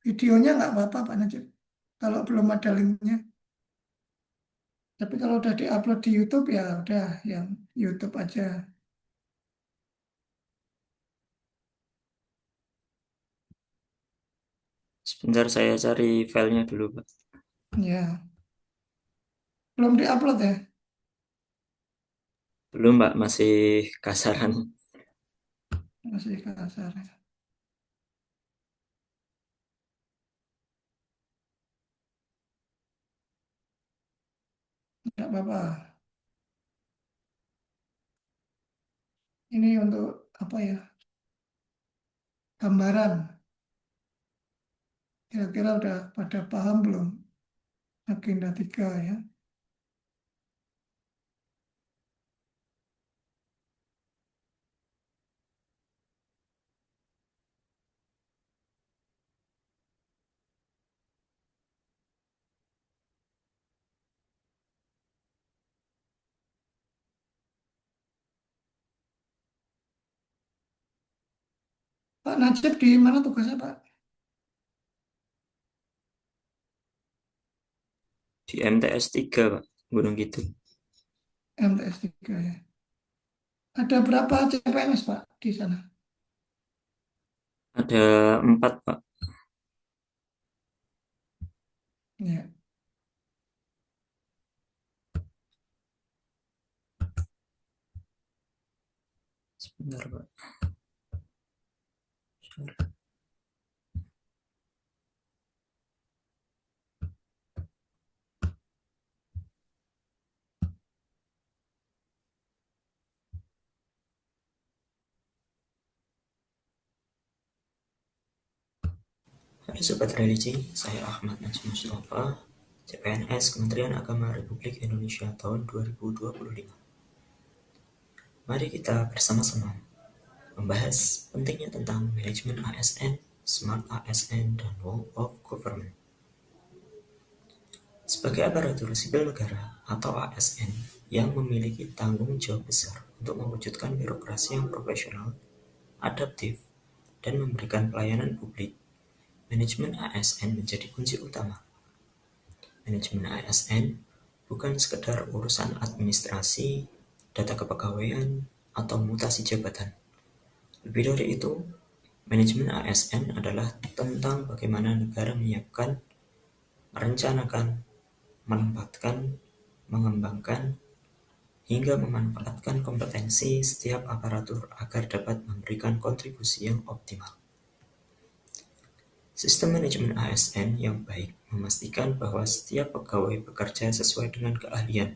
Videonya nggak apa-apa Pak Najib. Kalau belum ada linknya. Tapi kalau udah diupload di YouTube ya udah yang YouTube aja. Sebentar saya cari filenya dulu, Pak. Ya, belum diupload ya. Belum, Pak. Masih kasaran. Masih kasar. Nggak apa-apa. Ini untuk apa ya? Gambaran. Kira-kira udah pada paham belum agenda 3 ya? Pak Najib di mana tugasnya Pak? Di MTS 3, Pak. Gunung Kidul. MTS 3 ya. Ada berapa CPNS Pak di sana? Ada 4, Pak. Ya. Sebentar, Pak. Halo Sobat Religi, saya Ahmad Najib Mustafa, CPNS Kementerian Agama Republik Indonesia tahun 2025. Mari kita bersama-sama membahas pentingnya tentang manajemen ASN, Smart ASN, dan World of Government. Sebagai aparatur sipil negara atau ASN yang memiliki tanggung jawab besar untuk mewujudkan birokrasi yang profesional, adaptif, dan memberikan pelayanan publik, manajemen ASN menjadi kunci utama. Manajemen ASN bukan sekedar urusan administrasi, data kepegawaian, atau mutasi jabatan. Lebih dari itu, manajemen ASN adalah tentang bagaimana negara menyiapkan, merencanakan, menempatkan, mengembangkan, hingga memanfaatkan kompetensi setiap aparatur agar dapat memberikan kontribusi yang optimal. Sistem manajemen ASN yang baik memastikan bahwa setiap pegawai bekerja sesuai dengan keahlian,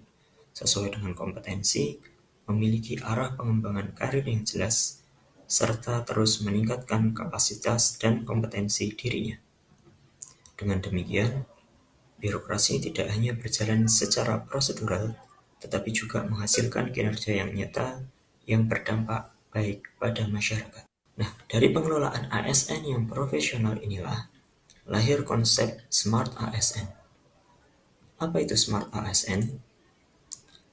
sesuai dengan kompetensi, memiliki arah pengembangan karir yang jelas, serta terus meningkatkan kapasitas dan kompetensi dirinya. Dengan demikian, birokrasi tidak hanya berjalan secara prosedural, tetapi juga menghasilkan kinerja yang nyata yang berdampak baik pada masyarakat. Nah, dari pengelolaan ASN yang profesional inilah lahir konsep Smart ASN. Apa itu Smart ASN?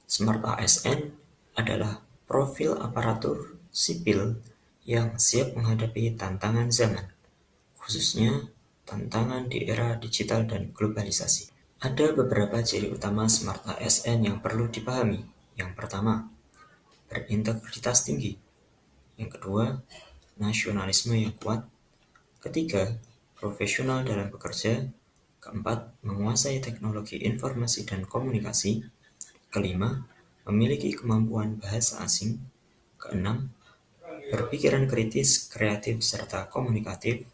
Smart ASN adalah profil aparatur sipil yang siap menghadapi tantangan zaman, khususnya tantangan di era digital dan globalisasi. Ada beberapa ciri utama Smart ASN yang perlu dipahami. Yang pertama, berintegritas tinggi. Yang kedua, nasionalisme yang kuat. Ketiga, profesional dalam bekerja. Keempat, menguasai teknologi informasi dan komunikasi. Kelima, memiliki kemampuan bahasa asing. Keenam, berpikiran kritis, kreatif, serta komunikatif.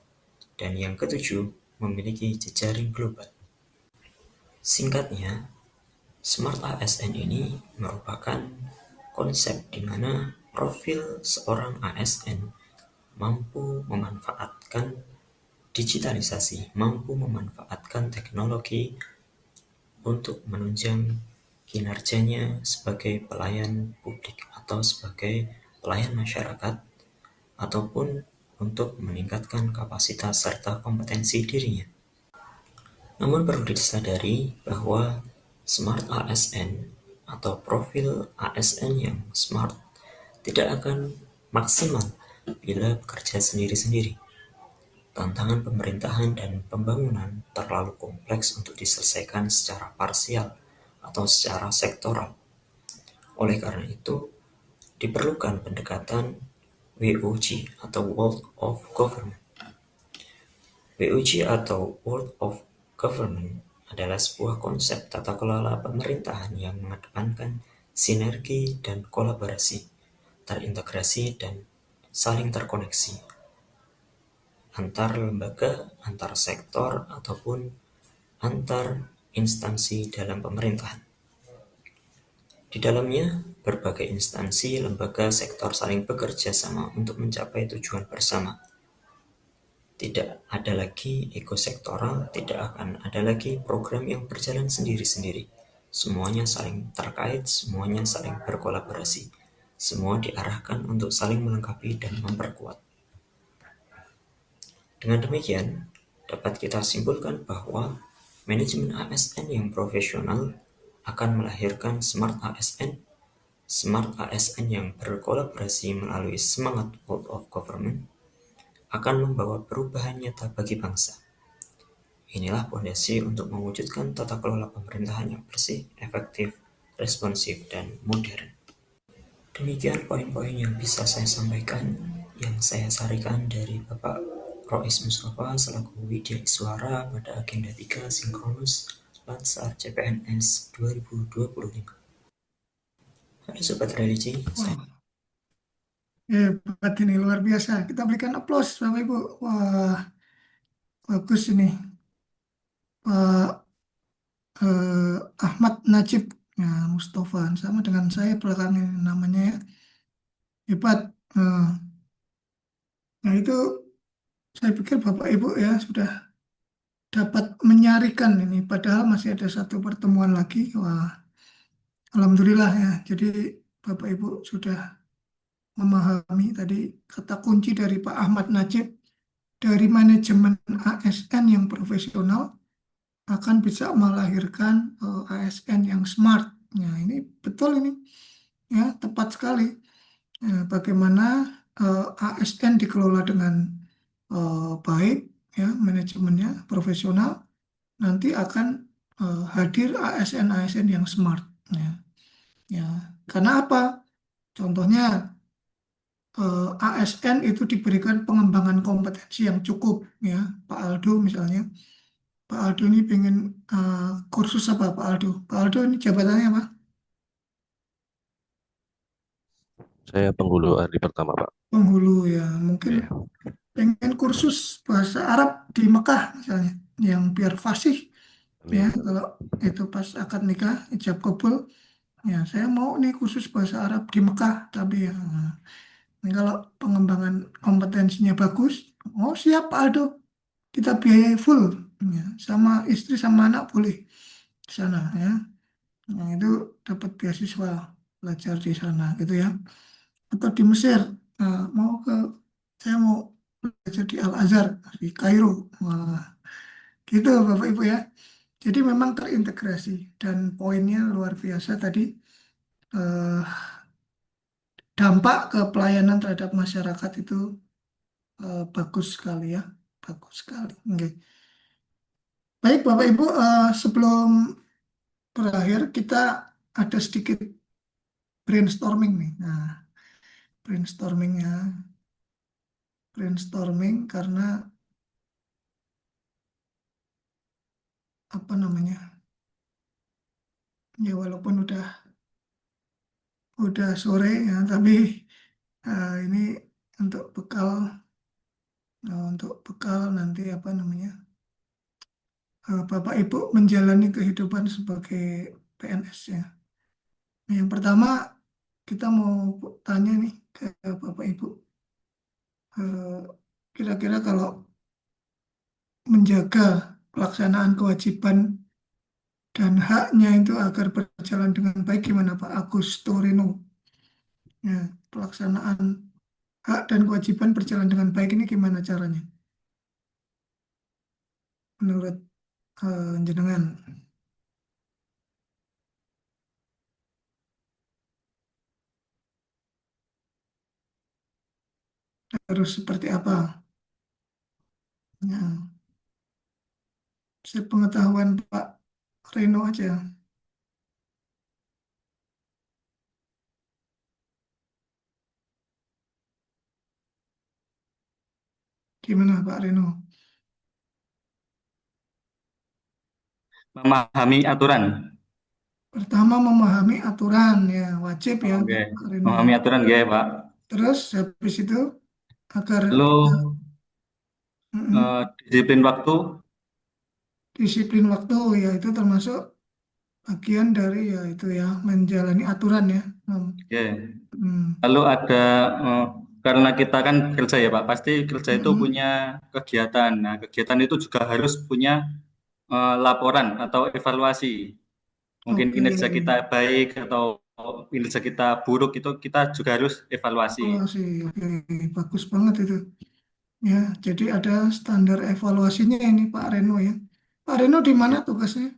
Dan yang ketujuh, memiliki jejaring global. Singkatnya, Smart ASN ini merupakan konsep di mana profil seorang ASN mampu memanfaatkan digitalisasi, mampu memanfaatkan teknologi untuk menunjang kinerjanya sebagai pelayan publik atau sebagai pelayan masyarakat, ataupun untuk meningkatkan kapasitas serta kompetensi dirinya. Namun perlu disadari bahwa Smart ASN atau profil ASN yang smart tidak akan maksimal bila bekerja sendiri-sendiri. Tantangan pemerintahan dan pembangunan terlalu kompleks untuk diselesaikan secara parsial atau secara sektoral. Oleh karena itu, diperlukan pendekatan WOG atau World of Government. WOG atau World of Government adalah sebuah konsep tata kelola pemerintahan yang mengedepankan sinergi dan kolaborasi, terintegrasi dan saling terkoneksi antar lembaga, antar sektor, ataupun antar instansi dalam pemerintahan. Di dalamnya, berbagai instansi, lembaga, sektor saling bekerja sama untuk mencapai tujuan bersama. Tidak ada lagi ego sektoral, tidak akan ada lagi program yang berjalan sendiri-sendiri. Semuanya saling terkait, semuanya saling berkolaborasi. Semua diarahkan untuk saling melengkapi dan memperkuat. Dengan demikian, dapat kita simpulkan bahwa manajemen ASN yang profesional akan melahirkan Smart ASN. Smart ASN yang berkolaborasi melalui semangat World of Government akan membawa perubahan nyata bagi bangsa. Inilah fondasi untuk mewujudkan tata kelola pemerintahan yang bersih, efektif, responsif, dan modern. Demikian poin-poin yang bisa saya sampaikan, yang saya sarikan dari Bapak Rois Mustafa selaku Widya Iswara pada agenda 3 Sinkronus Latsar CPNS 2025. Halo Sobat Religi, Hebat ini luar biasa. Kita berikan aplaus Bapak Ibu. Wah, bagus ini. Pak Ahmad Najib ya, Mustafa sama dengan saya belakangnya namanya ya. Hebat. Nah, itu saya pikir Bapak Ibu ya sudah dapat menyarikan ini. Padahal masih ada satu pertemuan lagi. Wah, Alhamdulillah ya. Jadi Bapak Ibu sudah memahami tadi kata kunci dari Pak Ahmad Najib dari manajemen ASN yang profesional akan bisa melahirkan ASN yang smart. Nah, ini betul ini ya, tepat sekali. Bagaimana ASN dikelola dengan baik ya, manajemennya profesional, nanti akan hadir ASN-ASN yang smart. Ya. Ya, karena apa? Contohnya ASN itu diberikan pengembangan kompetensi yang cukup ya. Pak Aldo misalnya, Pak Aldo ini pengen kursus apa Pak Aldo? Pak Aldo ini jabatannya apa? Saya penghulu ahli pertama, Pak. Penghulu ya, mungkin Iya. pengen kursus bahasa Arab di Mekah misalnya, yang biar fasih ya. Amin. Kalau itu pas akad nikah, ijab kabul, ya saya mau nih kursus bahasa Arab di Mekah, tapi ya ini kalau pengembangan kompetensinya bagus, oh siap Pak Aldo, kita biayai full, ya, sama istri sama anak boleh di sana ya. Nah, itu dapat beasiswa belajar di sana gitu ya. Atau di Mesir, nah, saya mau belajar di Al Azhar di Kairo, wah gitu Bapak Ibu ya. Jadi memang terintegrasi dan poinnya luar biasa tadi, eh, dampak ke pelayanan terhadap masyarakat itu bagus sekali ya, bagus sekali. Oke. Baik Bapak Ibu, sebelum berakhir kita ada sedikit brainstorming nih. Nah, brainstormingnya, brainstorming karena apa namanya? Ya walaupun udah sore ya, tapi ini untuk bekal, nanti apa namanya? Bapak Ibu menjalani kehidupan sebagai PNS ya. Nah, yang pertama kita mau tanya nih ke Bapak Ibu, eh, kira-kira kalau menjaga pelaksanaan kewajiban dan haknya itu agar berjalan dengan baik gimana Pak Agus Torino? Ya, pelaksanaan hak dan kewajiban berjalan dengan baik ini gimana caranya? Menurut jenengan harus seperti apa? Ya, sepengetahuan Pak Reno aja. Gimana Pak Reno? Memahami aturan. Pertama memahami aturan ya, wajib ya Oke, Pak Reno ya. memahami aturan ya, Pak. Terus habis itu agar Lalu mm, disiplin waktu. disiplin waktu ya itu termasuk bagian dari ya itu ya menjalani aturan ya. Ya. Hmm. Lalu ada karena kita kan kerja ya, Pak. Pasti kerja itu Mm-mm. punya kegiatan. Nah, kegiatan itu juga harus punya laporan atau evaluasi. Mungkin Oke, kinerja kita baik atau kinerja kita buruk itu kita juga harus evaluasi. evaluasi. Oke, bagus banget itu. Ya, jadi ada standar evaluasinya ini Pak Reno ya. Pak Reno di mana tugasnya?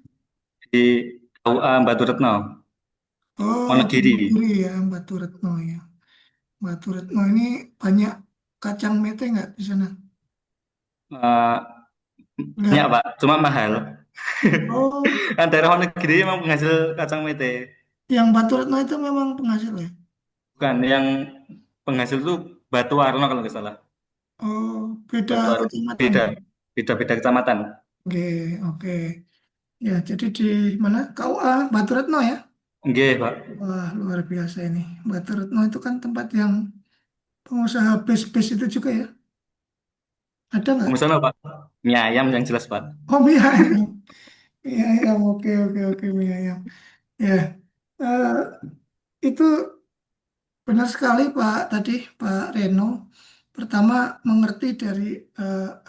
Di KUA Batu Retno, Oh, Wonogiri. Wonogiri ya, Batu Retno ya. Batu Retno ini banyak kacang mete nggak di sana? Eh, banyak, Nggak. Pak, cuma mahal. Oh, Kan daerah Wonogiri memang penghasil kacang mete. yang Batu Retno itu memang penghasil ya? Bukan, yang penghasil itu Batu Warno kalau nggak salah. Oh, beda Batu Warno. kecamatan. Beda, beda kecamatan. Oke, oke. Ya, jadi di mana? KUA Batu Retno ya? Nggih, Pak. Wah, luar biasa ini. Batu Retno itu kan tempat yang pengusaha base-base itu juga ya? Ada nggak? Pengusaha apa? Mie ayam yang jelas, Pak. Oh, mie ayam. Mie ayam, oke, oke, oke, mie ayam. Ya, eh, itu benar sekali Pak tadi, Pak Reno. Pertama, mengerti dari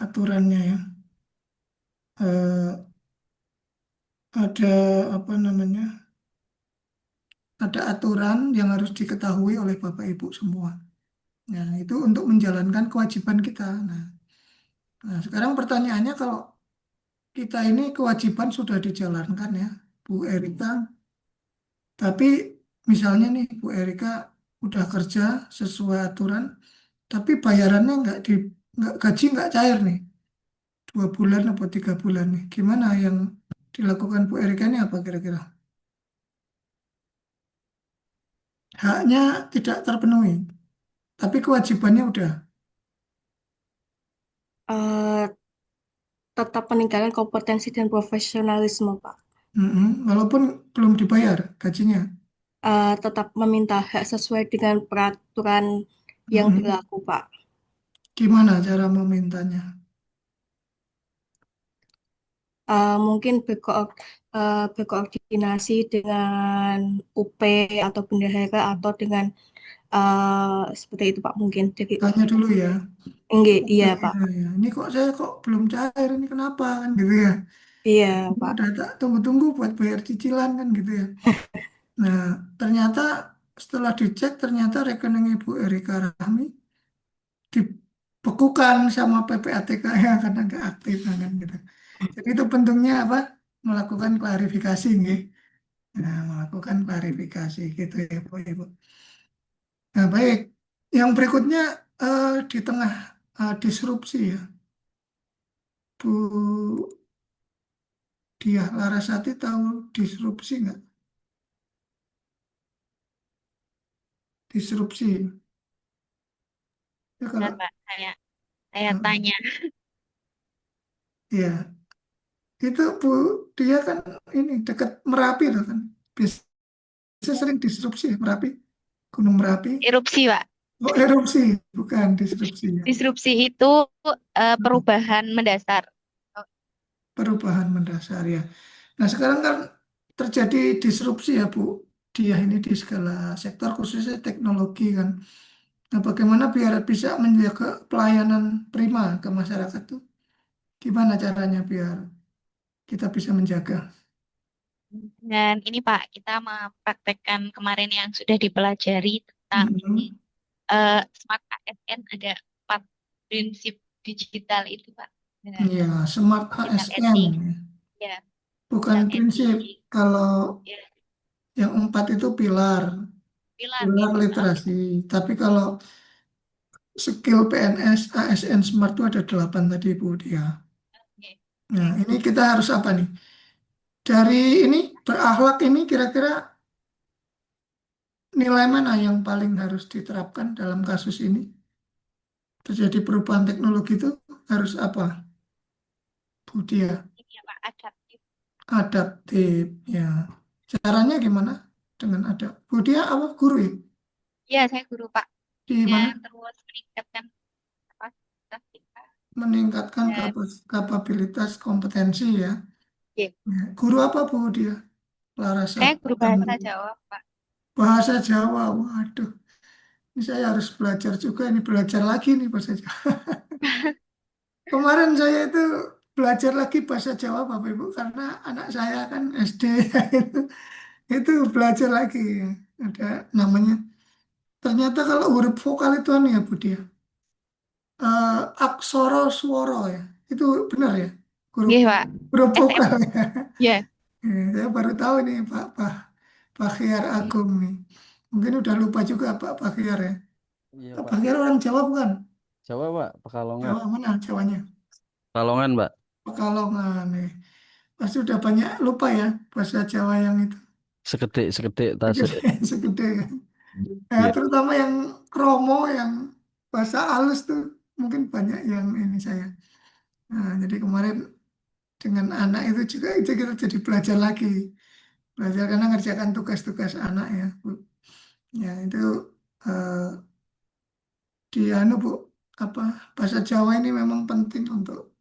aturannya ya. Eh, ada apa namanya? Ada aturan yang harus diketahui oleh Bapak Ibu semua. Nah, itu untuk menjalankan kewajiban kita. Nah, sekarang pertanyaannya kalau kita ini kewajiban sudah dijalankan ya, Bu Erika. Tapi misalnya nih Bu Erika udah kerja sesuai aturan, tapi bayarannya nggak gaji nggak cair nih, 2 bulan atau 3 bulan nih. Gimana yang dilakukan Bu Erika ini apa kira-kira? Haknya tidak terpenuhi, tapi kewajibannya udah. Eh, tetap meningkatkan kompetensi dan profesionalisme, Pak. Walaupun belum dibayar gajinya. Tetap meminta hak sesuai dengan peraturan yang Mm-mm. berlaku, Pak. Gimana cara memintanya? Mungkin berkoordinasi dengan UP atau bendahara atau dengan seperti itu, Pak. Mungkin jadi Tanya dulu ya. enggak, iya, Iya, Pak. iya. Ini kok saya kok belum cair ini kenapa kan gitu ya. Iya, Ini Pak. udah tak tunggu-tunggu buat bayar cicilan kan gitu ya. Nah, ternyata setelah dicek ternyata rekening Ibu Erika Rahmi dibekukan sama PPATK ya karena nggak aktif kan gitu. Jadi itu bentuknya apa? Melakukan klarifikasi nih. Nah, melakukan klarifikasi gitu ya, Bu Ibu. Nah, baik. Yang berikutnya di tengah disrupsi ya, Bu Diah Larasati tahu disrupsi nggak? Disrupsi. Ya kalau Benar, Pak. Saya eh, tanya. ya itu Bu dia kan ini dekat Merapi tuh kan. Biasanya sering disrupsi ya, Merapi, Gunung Merapi. Erupsi, Pak. Oh, erupsi, bukan disrupsi ya. Disrupsi itu perubahan mendasar. Perubahan mendasar ya. Nah, sekarang kan terjadi disrupsi ya, Bu. Dia ini di segala sektor, khususnya teknologi kan. Nah, bagaimana biar bisa menjaga pelayanan prima ke masyarakat tuh? Gimana caranya biar kita bisa menjaga? Dan ini Pak, kita mempraktekkan kemarin yang sudah dipelajari tentang Mm-mm. Smart ASN, ada 4 prinsip digital itu Pak. Ada Ya, smart digital ASN ethic, ya. ya, Bukan digital prinsip. ethic, Kalau ya, yang 4 itu pilar, pilar pilar gitu. literasi. Tapi kalau skill PNS, ASN Smart itu ada 8 tadi Bu dia. Oke. Nah, ini kita harus apa nih? Dari ini berakhlak ini kira-kira nilai mana yang paling harus diterapkan dalam kasus ini? Terjadi perubahan teknologi itu harus apa, Bu Dia? Ini ya Pak, adaptif. Adaptif, ya. Caranya gimana? Dengan ada. Bu Dia apa guru ya? Ya, saya guru Pak. Di Dan mana? terus meningkatkan kapasitas kita. Meningkatkan Dan kapabilitas kompetensi ya. ya, Ya. Guru apa Bu Dia? saya Larasat guru bahasa Jawa Pak. bahasa Jawa. Waduh, ini saya harus belajar juga. Ini belajar lagi nih bahasa Jawa. Kemarin saya itu belajar lagi bahasa Jawa Bapak Ibu karena anak saya kan SD itu itu belajar lagi ya. Ada namanya. Ternyata kalau huruf vokal itu anu ya Bu Dia. Aksara swara ya. Itu benar ya? Huruf Iya Pak. huruf SM. vokal ya. Ya. Saya baru tahu nih Pak Khiar Agung nih. Mungkin udah lupa juga Pak Khiar ya. Iya, Pak Pak. Khiar orang Jawa bukan? Jawa, Pak. Pekalongan. Jawa mana Jawanya? Kalongan, Mbak. Pekalongan nih. Pasti udah banyak lupa ya bahasa Jawa yang itu. Sekedek tasik. Segede kan. Nah, Iya. terutama yang kromo, yang bahasa halus tuh mungkin banyak yang ini saya. Nah, jadi kemarin dengan anak itu juga itu kita jadi belajar lagi. Belajar karena ngerjakan tugas-tugas anak ya, Bu. Ya, itu eh, di Bu, bahasa Jawa ini memang penting untuk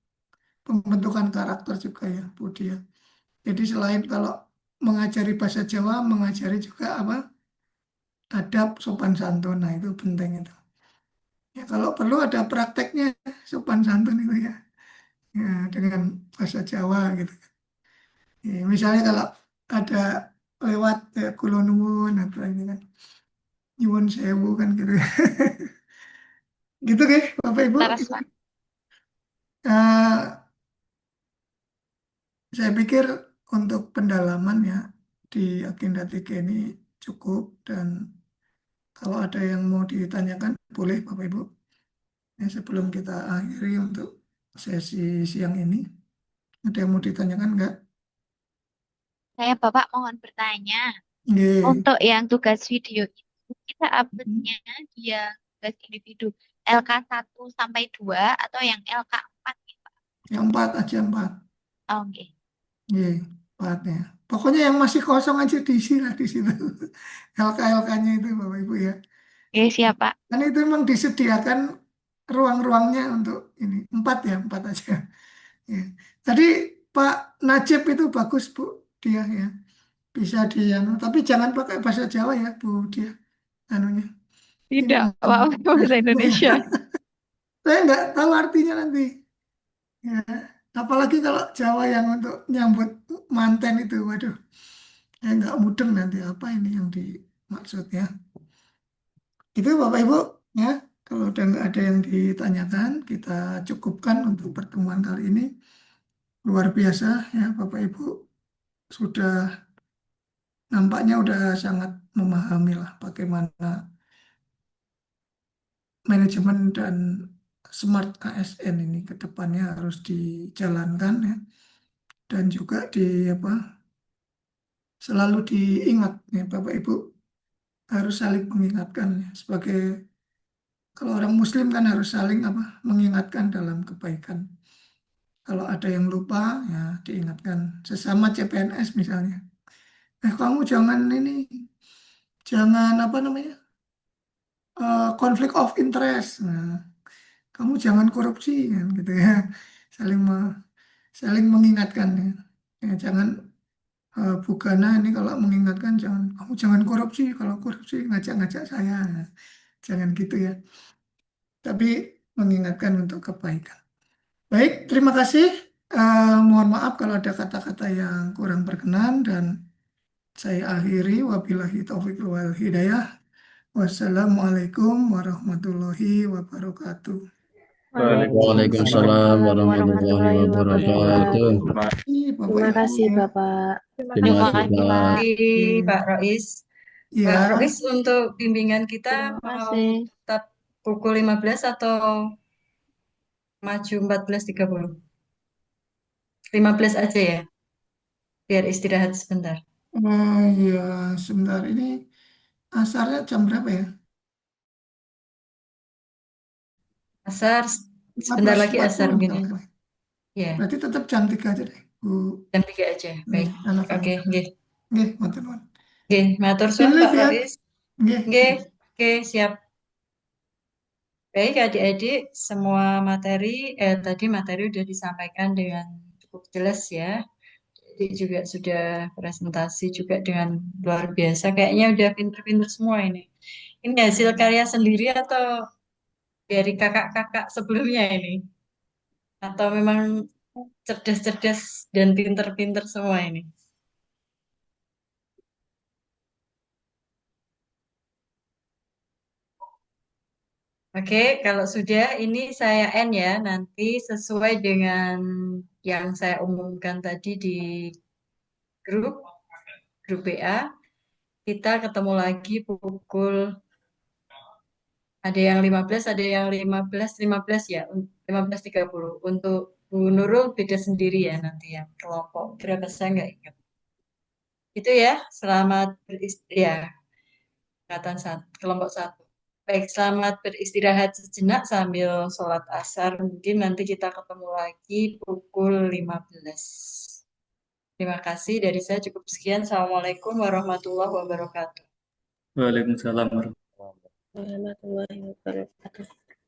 pembentukan karakter juga ya, Bu Dia. Jadi selain kalau mengajari bahasa Jawa, mengajari juga adab sopan santun. Nah, itu penting itu. Ya, kalau perlu ada prakteknya sopan santun itu ya. Ya, dengan bahasa Jawa gitu. Ya, misalnya kalau ada lewat Kulo Nuwun atau ini kan nyuwun sewu kan gitu ya. Gitu deh Bapak Ibu. Laras, Pak. Eh, saya pikir untuk pendalaman ya di agenda 3 ini cukup, dan kalau ada yang mau ditanyakan boleh Bapak Ibu. Ya, sebelum kita akhiri untuk sesi siang ini, ada yang mau ditanyakan enggak? Saya Bapak mohon bertanya, Nggih. untuk yang tugas video itu kita uploadnya dia tugas individu LK 1 sampai 2 atau yang LK 4 ya, Pak? Yang 4 aja, 4. Oh, oke. Nggih, 4 ya. Pokoknya yang masih kosong aja diisi lah di situ. LK-LK-nya itu Bapak Ibu ya. Oke, siap, Pak. Kan itu memang disediakan ruang-ruangnya untuk ini. 4 ya, 4 aja. Ya. Tadi Pak Najib itu bagus Bu, dia ya. Bisa tapi jangan pakai bahasa Jawa ya Bu dia. Anunya. Ini Tidak, Pak, bahasa Facebook ya. Indonesia. Saya nggak tahu artinya nanti. Ya. Apalagi kalau Jawa yang untuk nyambut manten itu, waduh. Saya nggak mudeng nanti apa ini yang dimaksud ya. Itu Bapak Ibu ya. Kalau udah nggak ada yang ditanyakan, kita cukupkan untuk pertemuan kali ini. Luar biasa ya Bapak Ibu, sudah nampaknya udah sangat memahami lah bagaimana manajemen dan smart ASN ini ke depannya harus dijalankan ya. Dan juga selalu diingat ya Bapak Ibu, harus saling mengingatkan ya. Sebagai kalau orang Muslim kan harus saling mengingatkan dalam kebaikan. Kalau ada yang lupa ya diingatkan, sesama CPNS misalnya. Kamu jangan ini, jangan konflik of interest. Nah, kamu jangan korupsi kan gitu ya. Saling saling mengingatkan ya. Ya, jangan Bugana ini kalau mengingatkan jangan, kamu jangan korupsi, kalau korupsi ngajak-ngajak saya. Nah, jangan gitu ya. Tapi mengingatkan untuk kebaikan. Baik, terima kasih. Mohon maaf kalau ada kata-kata yang kurang berkenan, dan saya akhiri wabillahi taufiq wal hidayah. Wassalamualaikum warahmatullahi wabarakatuh. Waalaikumsalam warahmatullahi wabarakatuh. Terima kasih Bapak. Terima kasih, Pak. Kasih, Pak Rois. Ya, Pak Rois, untuk bimbingan kita Terima mau kasih. tetap pukul 15 atau maju 14.30? 15 aja ya, biar istirahat sebentar. ya sebentar ini asarnya jam berapa ya? Asar, sebentar 15.40 lagi asar mungkin. misalnya. Ya, Berarti tetap jam 3 aja deh, Bu. jam 3 aja. Baik. Anak Oke, nggih. Nggih, matur nuwun. Nggih, matur Izin suwun Pak live ya. Rois. Nggih. Nggih, oke, siap. Baik, adik-adik, semua tadi materi udah disampaikan dengan cukup jelas ya. Jadi juga sudah presentasi juga dengan luar biasa. Kayaknya udah pinter-pinter semua ini. Ini hasil karya sendiri atau dari kakak-kakak sebelumnya ini? Atau memang cerdas-cerdas dan pinter-pinter semua ini? Oke, kalau sudah ini saya end ya. Nanti sesuai dengan yang saya umumkan tadi di grup WA, kita ketemu lagi pukul, ada yang 15, ada yang 15 ya, 15.30. Untuk Bu Nurul beda sendiri ya nanti ya, kelompok berapa saya nggak ingat. Itu ya, selamat ya, kelompok 1. Baik, selamat beristirahat sejenak sambil sholat asar. Mungkin nanti kita ketemu lagi pukul 15. Terima kasih, dari saya cukup sekian. Assalamualaikum warahmatullahi wabarakatuh. Waalaikumsalam. Warahmatullahi wabarakatuh.